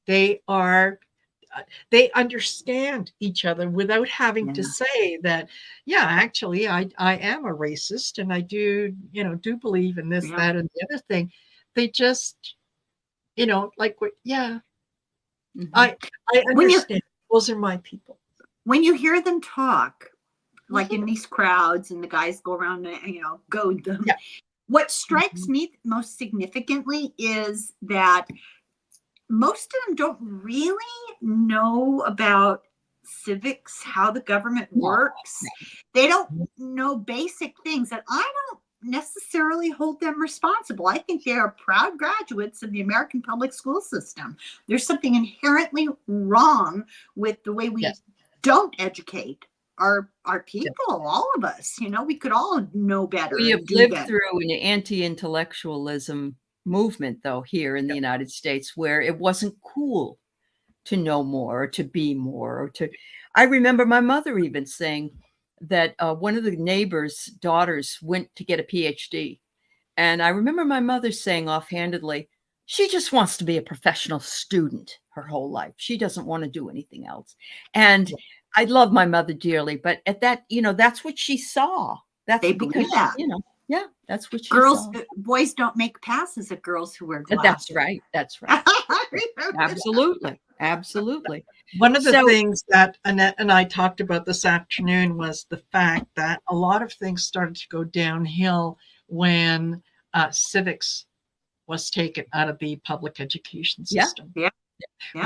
they understand each other without having to say that, yeah, actually, I am a racist and I do believe in this, that, and the other thing. They just, like, I understand. Those are my people. When you hear them talk, like in these crowds and the guys go around and, goad them. Yeah. What strikes me most significantly is that most of them don't really know about civics, how the government works. They don't know basic things, and I don't necessarily hold them responsible. I think they are proud graduates of the American public school system. There's something inherently wrong with the way we don't educate our people, all of us. We could all know better. We have lived through an anti-intellectualism movement, though, here in the United States, where it wasn't cool to know more or to be more or to. I remember my mother even saying that one of the neighbors' daughters went to get a PhD. And I remember my mother saying offhandedly, she just wants to be a professional student her whole life. She doesn't want to do anything else. And I love my mother dearly, but at that, that's what she saw. That's because, that's what she saw. Boys don't make passes at girls who wear glasses. That's right. Absolutely. One of the things that Annette and I talked about this afternoon was the fact that a lot of things started to go downhill when civics was taken out of the public education system.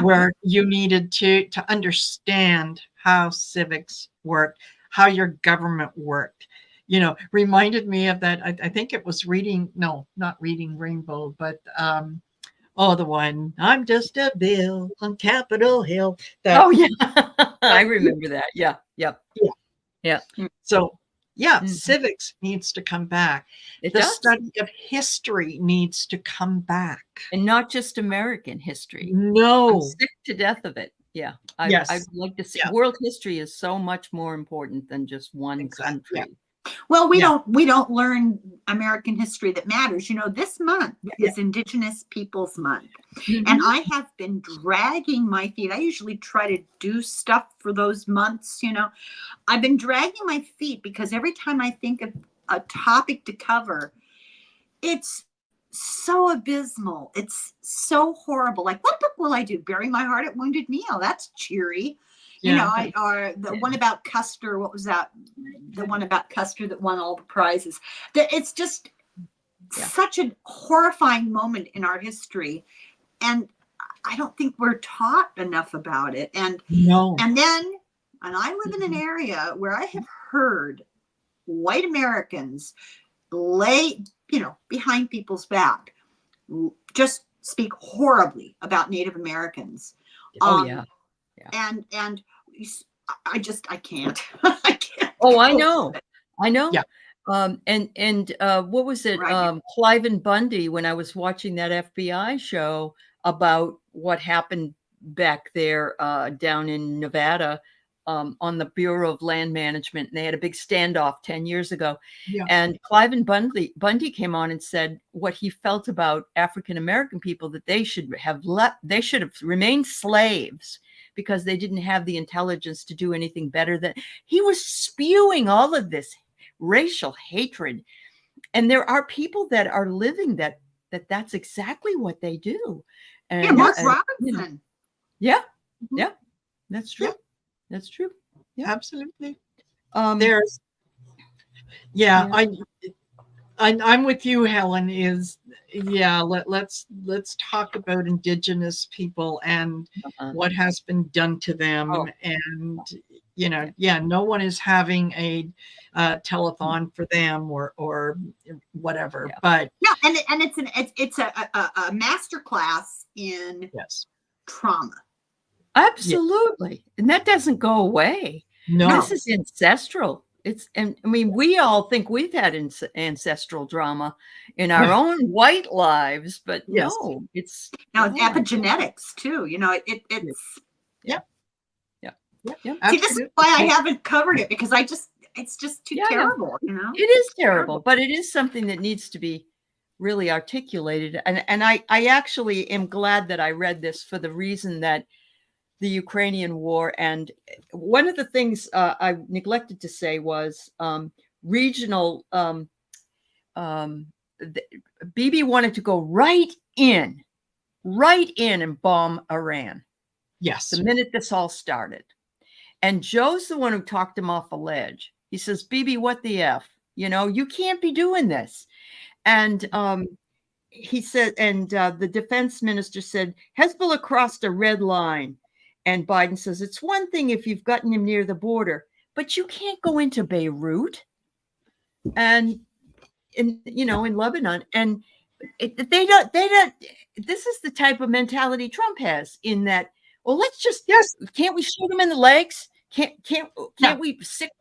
Where you needed to understand how civics worked, how your government worked. Reminded me of that. I think it was not Reading Rainbow, but the one, I'm just a bill on Capitol Hill. I remember that. Yeah. So civics needs to come back. The study of history needs to come back. And not just American history. No. I'm sick to death of it. Yeah. I'd like to see world history is so much more important than just one country. Yeah. Well, we don't learn American history that matters. This month is Indigenous Peoples Month. And I have been dragging my feet. I usually try to do stuff for those months, I've been dragging my feet because every time I think of a topic to cover, it's so abysmal. It's so horrible. Like, what book will I do? Bury My Heart at Wounded Knee. That's cheery. Or the one about Custer. What was that? The one about Custer that won all the prizes. It's just, such a horrifying moment in our history. And I don't think we're taught enough about it. And I live in an area where I have heard white Americans lay, behind people's back, just speak horribly about Native Americans. And I can't. I can't. Oh, I know. Yeah. And what was it? Right. Cliven Bundy, when I was watching that FBI show about what happened back there down in Nevada on the Bureau of Land Management, and they had a big standoff 10 years ago. Yeah. And Cliven Bundy came on and said what he felt about African-American people, that they should have remained slaves because they didn't have the intelligence to do anything better. Than he was spewing all of this racial hatred. And there are people that are living that's exactly what they do. And Mark Robinson. Yeah. That's true. Yeah. That's true. Yeah. Absolutely. I'm with you, Helen. Let's talk about Indigenous people and what has been done to them. And no one is having a telethon for them or whatever. Yeah. But and it's a master class in trauma. Absolutely. Yeah. And that doesn't go away. No. This is ancestral. We all think we've had ancestral drama in our own white lives, but no, it's epigenetics too. It's yeah. See, this is why I haven't covered it, because it's just too terrible. It is terrible, but it is something that needs to be really articulated. And I actually am glad that I read this for the reason that the Ukrainian war, and one of the things I neglected to say was regional. Bibi wanted to go right in and bomb Iran. Yes. The minute this all started. And Joe's the one who talked him off a ledge. He says, Bibi, what the F? You can't be doing this. And he said, and the defense minister said, Hezbollah crossed a red line. And Biden says, it's one thing if you've gotten him near the border, but you can't go into Beirut and in Lebanon. And they don't, this is the type of mentality Trump has, in that, well, let's just, can't we shoot them in the legs? Can't we sick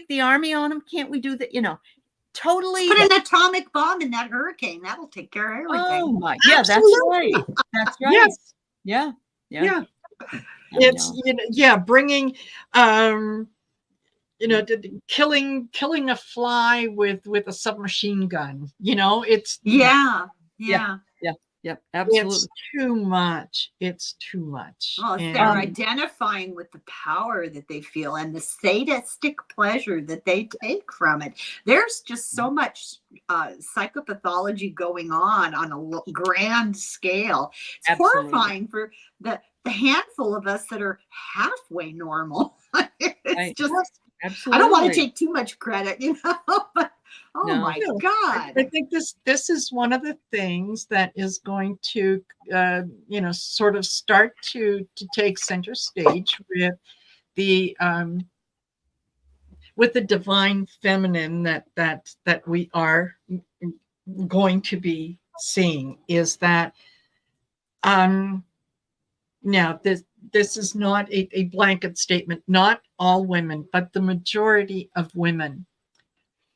the army on them? Can't we do that? Totally. Put an atomic bomb in that hurricane. That'll take care of everything. Oh my, yeah, absolutely. That's right. Yes. Yeah. It's bringing killing a fly with a submachine gun. It's absolutely. It's too much. Well, if they're identifying with the power that they feel and the sadistic pleasure that they take from it. There's just so much psychopathology going on a grand scale. It's horrifying for the handful of us that are halfway normal. It's just, absolutely. I don't want to take too much credit, but my God. I think this is one of the things that is going to, sort of start to take center stage with the divine feminine that we are going to be seeing, is that now this is not a blanket statement. Not all women, but the majority of women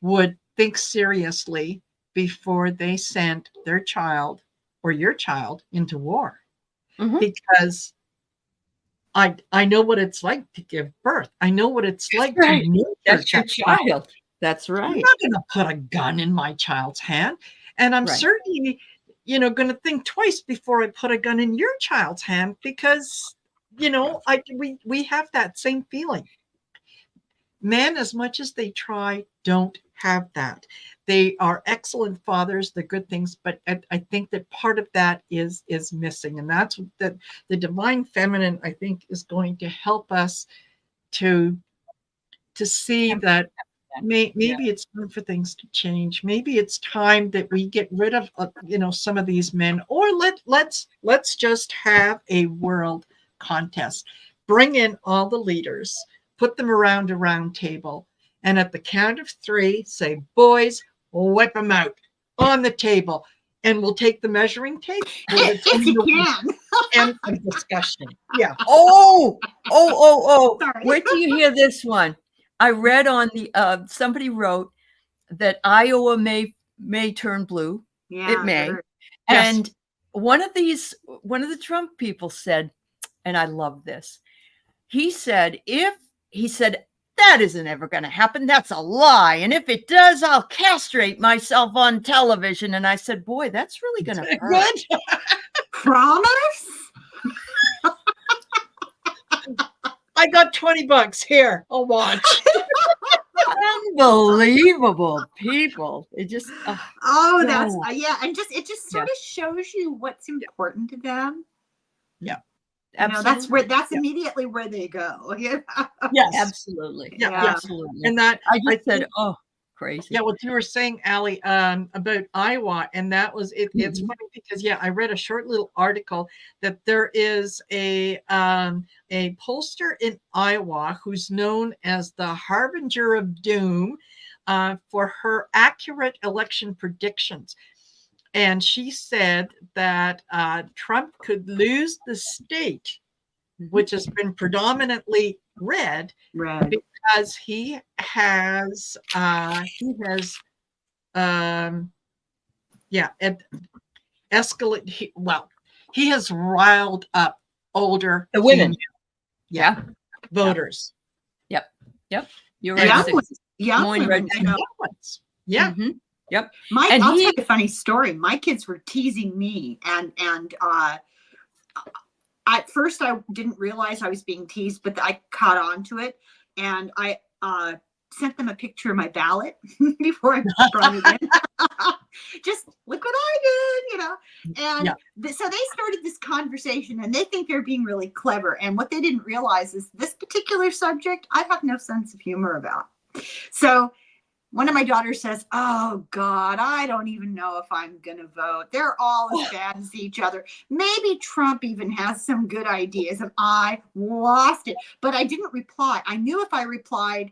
would think seriously before they sent their child or your child into war. Because I know what it's like to give birth. I know what it's like to nurture that's your child. That's right. I'm not going to put a gun in my child's hand, and I'm certainly going to think twice before I put a gun in your child's hand, because we have that same feeling. Men, as much as they try, don't have that. They are excellent fathers, the good things, but I think that part of that is missing. And that's that the divine feminine, I think, is going to help us to see that maybe it's time for things to change. Maybe it's time that we get rid of some of these men, or let's just have a world contest. Bring in all the leaders, put them around a round table, and at the count of 3, say, boys, whip them out on the table, and we'll take the measuring tape. If you can. End of discussion. Yeah. Oh. Sorry. Wait till you hear this one. I read on the somebody wrote that Iowa may turn blue. Yeah, It may. sure. And one of the Trump people said, and I love this. He said, that isn't ever going to happen. That's a lie. And if it does, I'll castrate myself on television. And I said, boy, that's really going to hurt. Good. Promise? I got $20 here. I'll watch. Unbelievable people. It just That's and it just sort of shows you what's important to them. Yeah. Absolutely. That's immediately where they go. Yes, absolutely. Yeah, absolutely. And that I said, oh, crazy. Yeah, what you were saying, Allie, about Iowa, and that was it. It's funny because I read a short little article that there is a pollster in Iowa who's known as the harbinger of doom for her accurate election predictions. And she said that Trump could lose the state, which has been predominantly red, because he has escalated. He has riled up older women, voters. Yep. You're right. Young women. Yeah. Mm-hmm. Yep. I'll tell you a funny story. My kids were teasing me, and at first I didn't realize I was being teased, but I caught on to it, and I sent them a picture of my ballot before I brought it in. Just look what I did, And so they started this conversation, and they think they're being really clever. And what they didn't realize is this particular subject I have no sense of humor about. So one of my daughters says, oh, God, I don't even know if I'm going to vote. They're all as bad as each other. Maybe Trump even has some good ideas. And I lost it. But I didn't reply. I knew if I replied,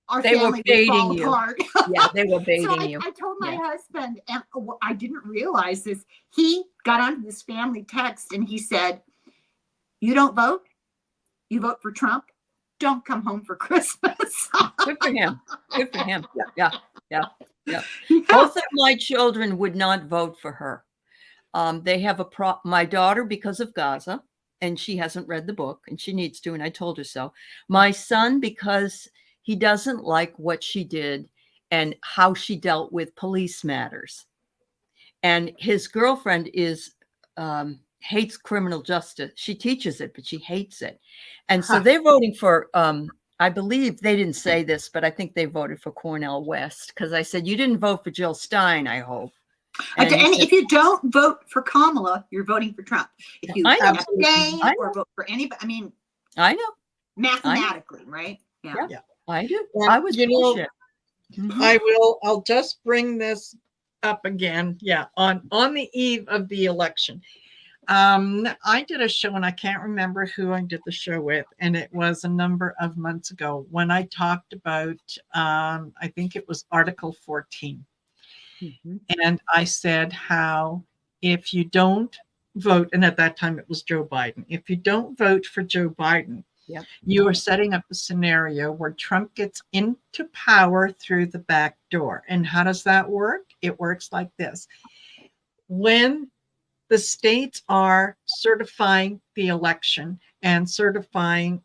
our family would fall apart. Yeah, they were baiting you. I told my husband, and I didn't realize this. He got onto this family text, and he said, you don't vote? You vote for Trump? Don't come home for Christmas. Good for him. Yeah. Both of my children would not vote for her. They have my daughter, because of Gaza, and she hasn't read the book, and she needs to, and I told her so. My son, because he doesn't like what she did and how she dealt with police matters. And his girlfriend hates criminal justice. She teaches it, but she hates it. And so they're voting for, I believe they didn't say this, but I think they voted for Cornel West, because I said, you didn't vote for Jill Stein, I hope. And if you don't vote for Kamala, you're voting for Trump. If you abstain or vote for anybody, I know. Mathematically, right? Yeah. I do. And, I was bullshit. I'll just bring this up again. Yeah. On the eve of the election. I did a show, and I can't remember who I did the show with, and it was a number of months ago when I talked about, I think it was Article 14. And I said how if you don't vote, and at that time it was Joe Biden, if you don't vote for Joe Biden, you are setting up a scenario where Trump gets into power through the back door. And how does that work? It works like this. When the states are certifying the election and certifying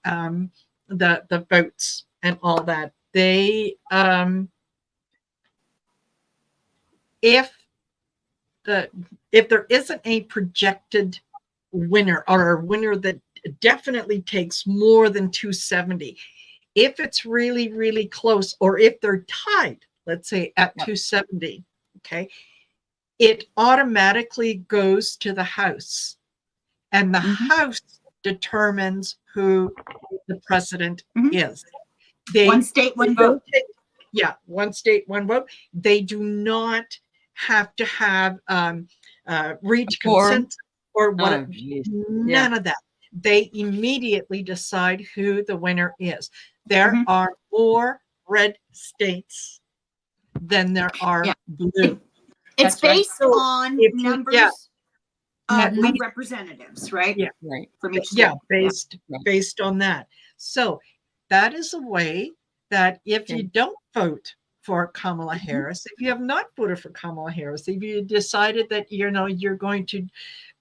the votes and all that, they if there isn't a projected winner, or a winner that definitely takes more than 270, if it's really, really close, or if they're tied, let's say at 270, okay, it automatically goes to the House, and the House determines who the president is. One state, one vote. one state, one vote. They do not have to have reach consent or what. None of that. They immediately decide who the winner is. There are more red states than there are blue. It's based on numbers of representatives, right? Yeah, right. From each state. Based on that. So that is a way that if you don't vote for Kamala Harris, if you have not voted for Kamala Harris, if you decided that you're going to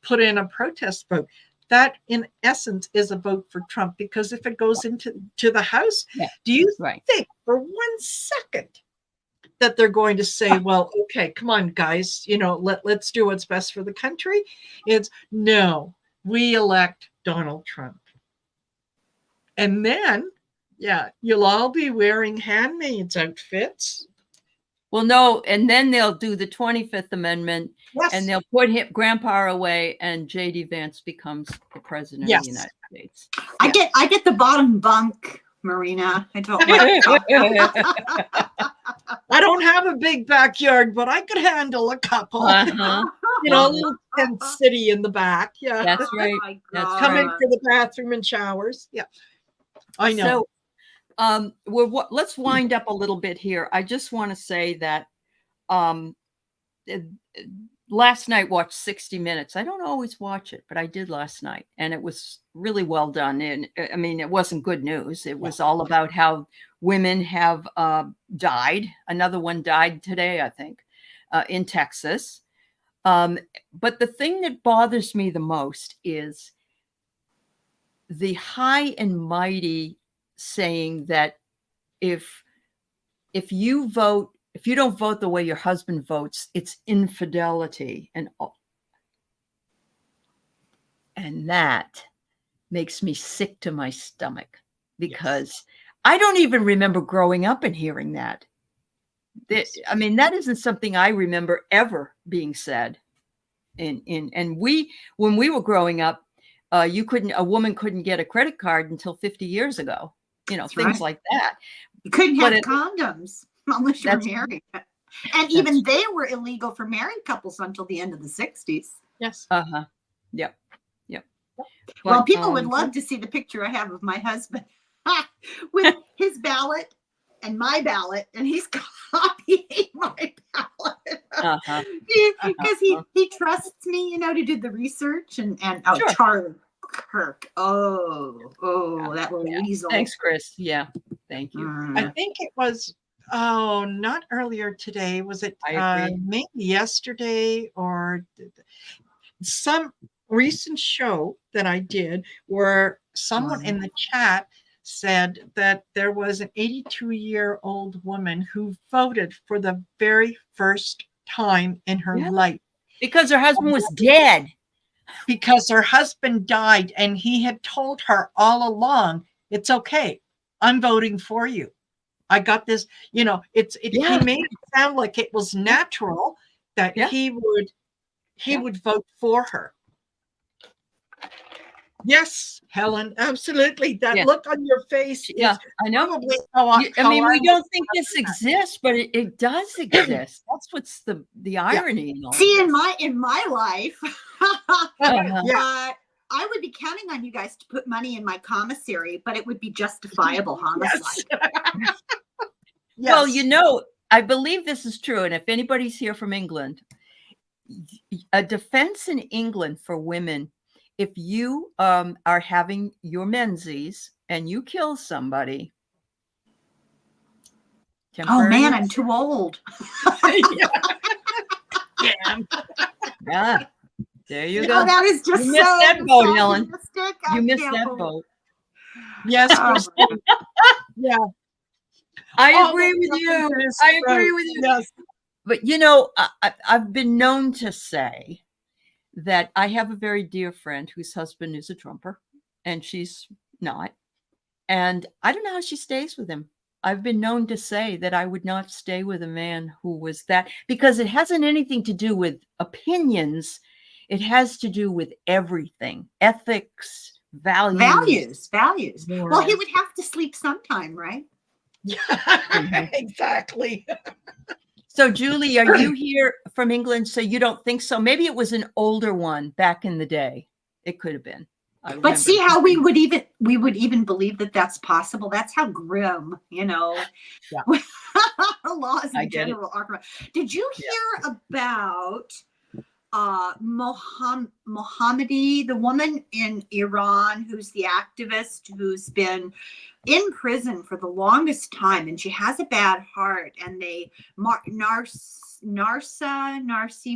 put in a protest vote, that in essence is a vote for Trump, because if it goes into the House, do you think for 1 second that they're going to say, well, okay, come on, guys, let's do what's best for the country? It's no, we elect Donald Trump. And then, you'll all be wearing handmaids outfits. Well, no, and then they'll do the 25th Amendment, and they'll put Grandpa away, and J.D. Vance becomes the president of the United States. I get the bottom bunk, Marina. I don't I don't have a big backyard, but I could handle a couple. A little tent city in the back. Yeah, that's right. That's come in for the bathroom and showers. Yeah, I know. So, let's wind up a little bit here. I just want to say that last night watched 60 Minutes. I don't always watch it, but I did last night, and it was really well done. And I mean, it wasn't good news. It was all about how women have died. Another one died today, I think, in Texas. But the thing that bothers me the most is the high and mighty saying that if you don't vote the way your husband votes, it's infidelity, and that makes me sick to my stomach, because I don't even remember growing up and hearing that. I mean, that isn't something I remember ever being said. And when we were growing up, a woman couldn't get a credit card until 50 years ago. Things like that. You couldn't have condoms unless you were married. And even they were illegal for married couples until the end of the 60s. Yes. Yep. Well, people would love to see the picture I have of my husband with his ballot and my ballot, and he's copying my ballot because he trusts me, to do the research and Charlie Kirk. That little weasel. Thanks, Chris. Yeah, thank you. I think it was not earlier today. Was it maybe yesterday or some recent show that I did where someone in the chat said that there was an 82-year-old woman who voted for the very first time in her life because her husband was dead. Because her husband died, and he had told her all along, it's okay, I'm voting for you. I got this, he made it sound like it was natural that he would vote for her. Yes, Helen, absolutely. That look on your face. I know. Probably we don't think this exists, but it does exist. That's what's the irony. In all See, in my life, I would be counting on you guys to put money in my commissary, but it would be justifiable homicide. Well, I believe this is true. And if anybody's here from England, a defense in England for women, if you are having your menses and you kill somebody. Oh man, I'm too old. Yeah. There you go. That is just you missed that boat, Helen. You missed that boat. Yes. Yeah. I agree with you. I agree with you. Yes. But I've been known to say that I have a very dear friend whose husband is a Trumper, and she's not. And I don't know how she stays with him. I've been known to say that I would not stay with a man who was that, because it hasn't anything to do with opinions. It has to do with everything, ethics, values. Well, he would have to sleep sometime, right? Yeah, exactly. So, Julie, are you here from England? So you don't think so? Maybe it was an older one back in the day. It could have been. But see how we would even believe that that's possible. That's how grim, Yeah. laws in general are. Did you hear about Mohammadi, the woman in Iran who's the activist who's been in prison for the longest time, and she has a bad heart, and they Narsi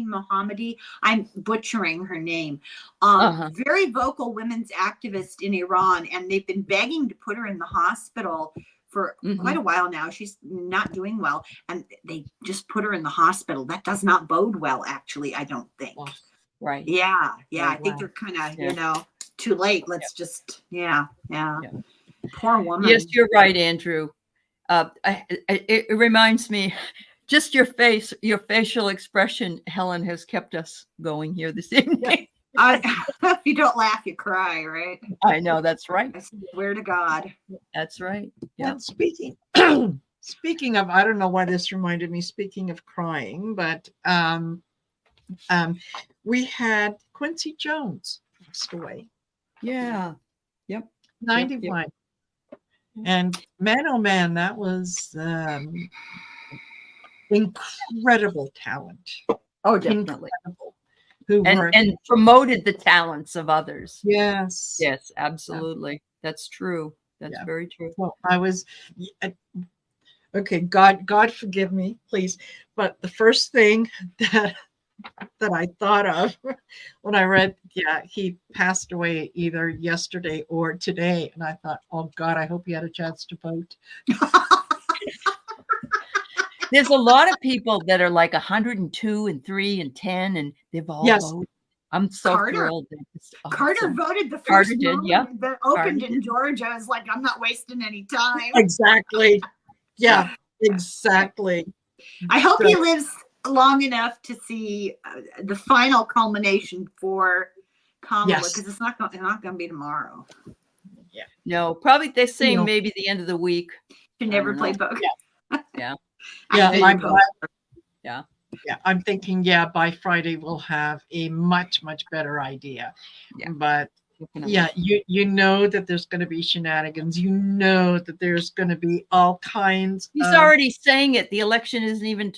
Mohammadi, I'm butchering her name, very vocal women's activist in Iran, and they've been begging to put her in the hospital for quite a while now. She's not doing well, and they just put her in the hospital. That does not bode well, actually, I don't think. Right. Yeah. I think they're kind of, too late. Let's just, Poor woman. Yes, you're right, Andrew. It reminds me, just your facial expression, Helen, has kept us going here this evening. If you don't laugh, you cry, right? I know, that's right. I swear to God. That's right. Yeah. And speaking of, I don't know why this reminded me, speaking of crying, but we had Quincy Jones passed away. Yeah. Yep. 91. Yep. And man, oh man, that was incredible talent. Oh, definitely. Incredible. And promoted the talents of others. Yes. Yes, absolutely. That's true. That's very true. Well, I was, okay, God forgive me, please. But the first thing that I thought of when I read, he passed away either yesterday or today. And I thought, oh God, I hope he had a chance to vote. There's a lot of people that are like 102 and 3 and 10, and they've all voted. I'm so thrilled. Carter voted the first moment that opened in Georgia. I was like, I'm not wasting any time. Exactly. Yeah, exactly. I hope he lives long enough to see the final culmination for Kamala, because it's not going to be tomorrow. Yeah. No, probably they're saying maybe the end of the week. She never played poker. Yeah. I'm thinking, by Friday we'll have a much, much better idea. Yeah. But you know that there's going to be shenanigans. You know that there's going to be all kinds. He's already saying it. The election isn't even.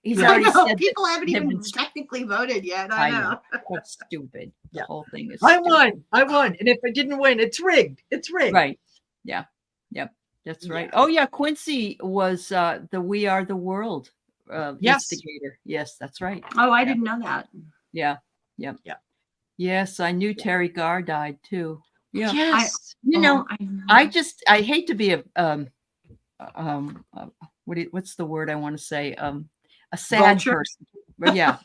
He's already said people haven't even technically voted yet. I know. That's stupid. The whole thing is. I won, and if I didn't win, it's rigged. It's rigged. Right. Yeah. Yep. That's right. Oh yeah, Quincy was the We Are the World instigator. Yes, that's right. Oh, I didn't know that. Yeah. Yep. Yeah. Yes, I knew Terry Garr died too. Yeah. Yes. I hate to be what's the word I want to say? A sad person. But yeah.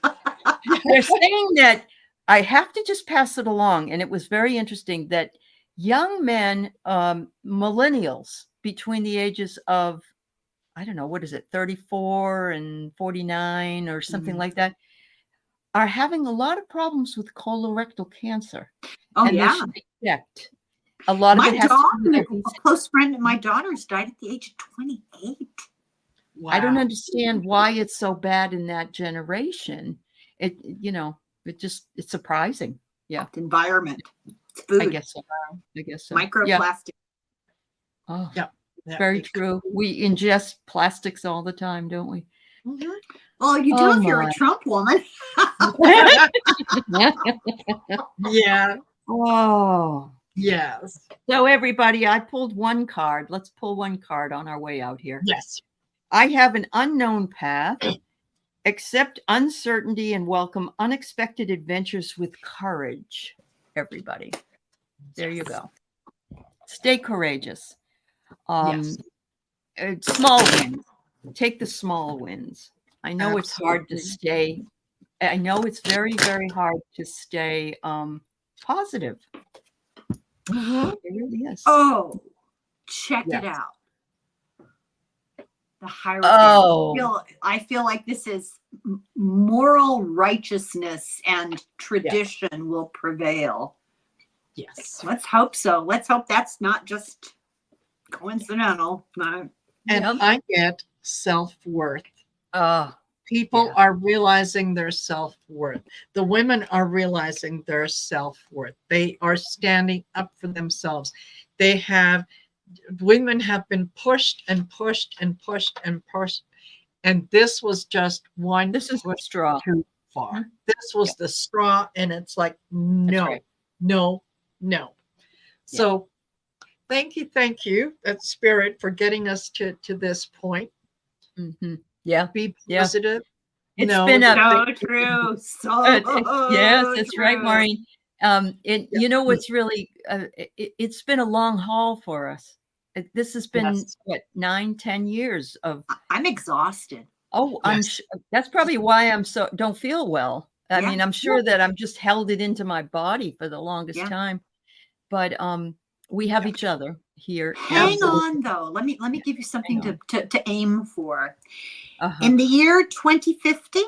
They're saying that I have to just pass it along. And it was very interesting that young men, millennials between the ages of, I don't know, what is it, 34 and 49 or something like that, are having a lot of problems with colorectal cancer. Oh, and they should expect a lot of it has a close friend of my daughter's died at the age of 28. Wow. I don't understand why it's so bad in that generation. It's surprising. Yeah. It's environment. It's food. I guess so. Microplastic. Oh, yeah. Very true. We ingest plastics all the time, don't we? Mm-hmm. Well, you do if you're a Trump woman. Yeah. Oh. Yes. So everybody, I pulled one card. Let's pull one card on our way out here. Yes. I have an unknown path. Accept uncertainty and welcome unexpected adventures with courage. Everybody. There you go. Stay courageous. Small wins. Take the small wins. I know it's hard to stay. I know it's very, very hard to stay positive. It really is. Oh, check it out. The hierarchy. Oh. I feel like this is moral righteousness and tradition will prevail. Yes. Let's hope so. Let's hope that's not just coincidental. And I get self-worth. People are realizing their self-worth. The women are realizing their self-worth. They are standing up for themselves. Women have been pushed and pushed and pushed and pushed. And this was just one straw too far. This was the straw. And it's like, no, no, no. So thank you, that Spirit, for getting us to this point. Yeah. Be positive. It's been so true. Yes, that's true. right, Maureen. You know what's really, it's been a long haul for us. This has been what, 9-10 years of. I'm exhausted. Oh, that's probably why don't feel well. I mean, I'm sure that I'm just held it into my body for the longest time. But we have each other here. Hang on, though. Let me give you something to aim for. In the year 2050,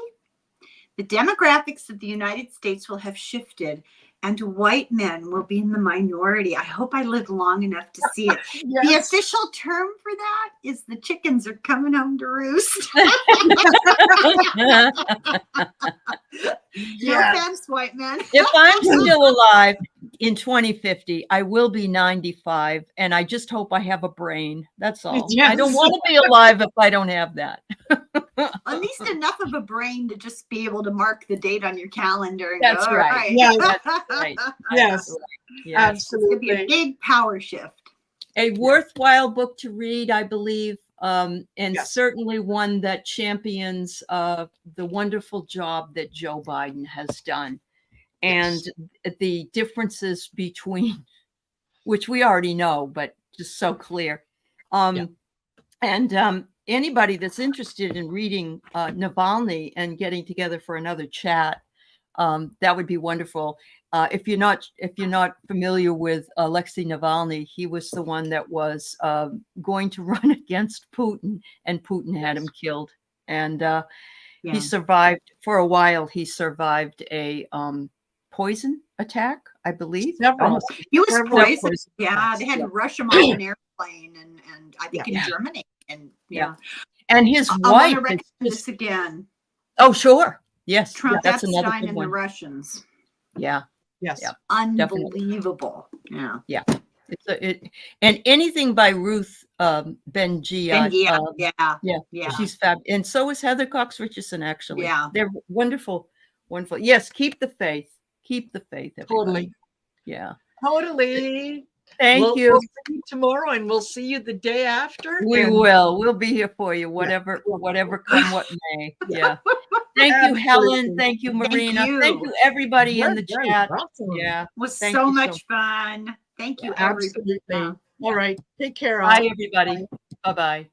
the demographics of the United States will have shifted, and white men will be in the minority. I hope I live long enough to see it. The official term for that is the chickens are coming home to roost. No offense, white men. If I'm still alive in 2050, I will be 95, and I just hope I have a brain. That's all. I don't want to be alive if I don't have that. At least enough of a brain to just be able to mark the date on your calendar. And that's go, right. Right. Yeah, that's right. Yes, absolutely. It's going to be a big power shift. A worthwhile book to read, I believe, and certainly one that champions the wonderful job that Joe Biden has done, and the differences between, which we already know, but just so clear. And anybody that's interested in reading Navalny and getting together for another chat, that would be wonderful. If you're not familiar with Alexei Navalny, he was the one that was going to run against Putin, and Putin had him killed. And he survived for a while. He survived a poison attack, I believe. He was poisoned. Yeah, they had to rush him off an airplane, and I think in Germany. And and his I wife. want to recommend this again. Oh, sure. Yes, Trump, that's another Epstein, good and one. the Russians. Yes. Unbelievable. Definitely. And anything by Ruth Ben-Gia. She's fab, and so is Heather Cox Richardson. Actually, they're wonderful. Yes, keep the faith. Keep the faith. Everybody. Totally. Thank you. We'll see you tomorrow, and we'll see you the day after. We will. We'll be here for you, whatever come what may. Yeah. Thank you, Helen. Thank you, Marina. Thank you, everybody in the chat. Yeah. It was so much fun. Thank you, everybody. Absolutely. All right. Take care. Bye, everybody. Bye-bye.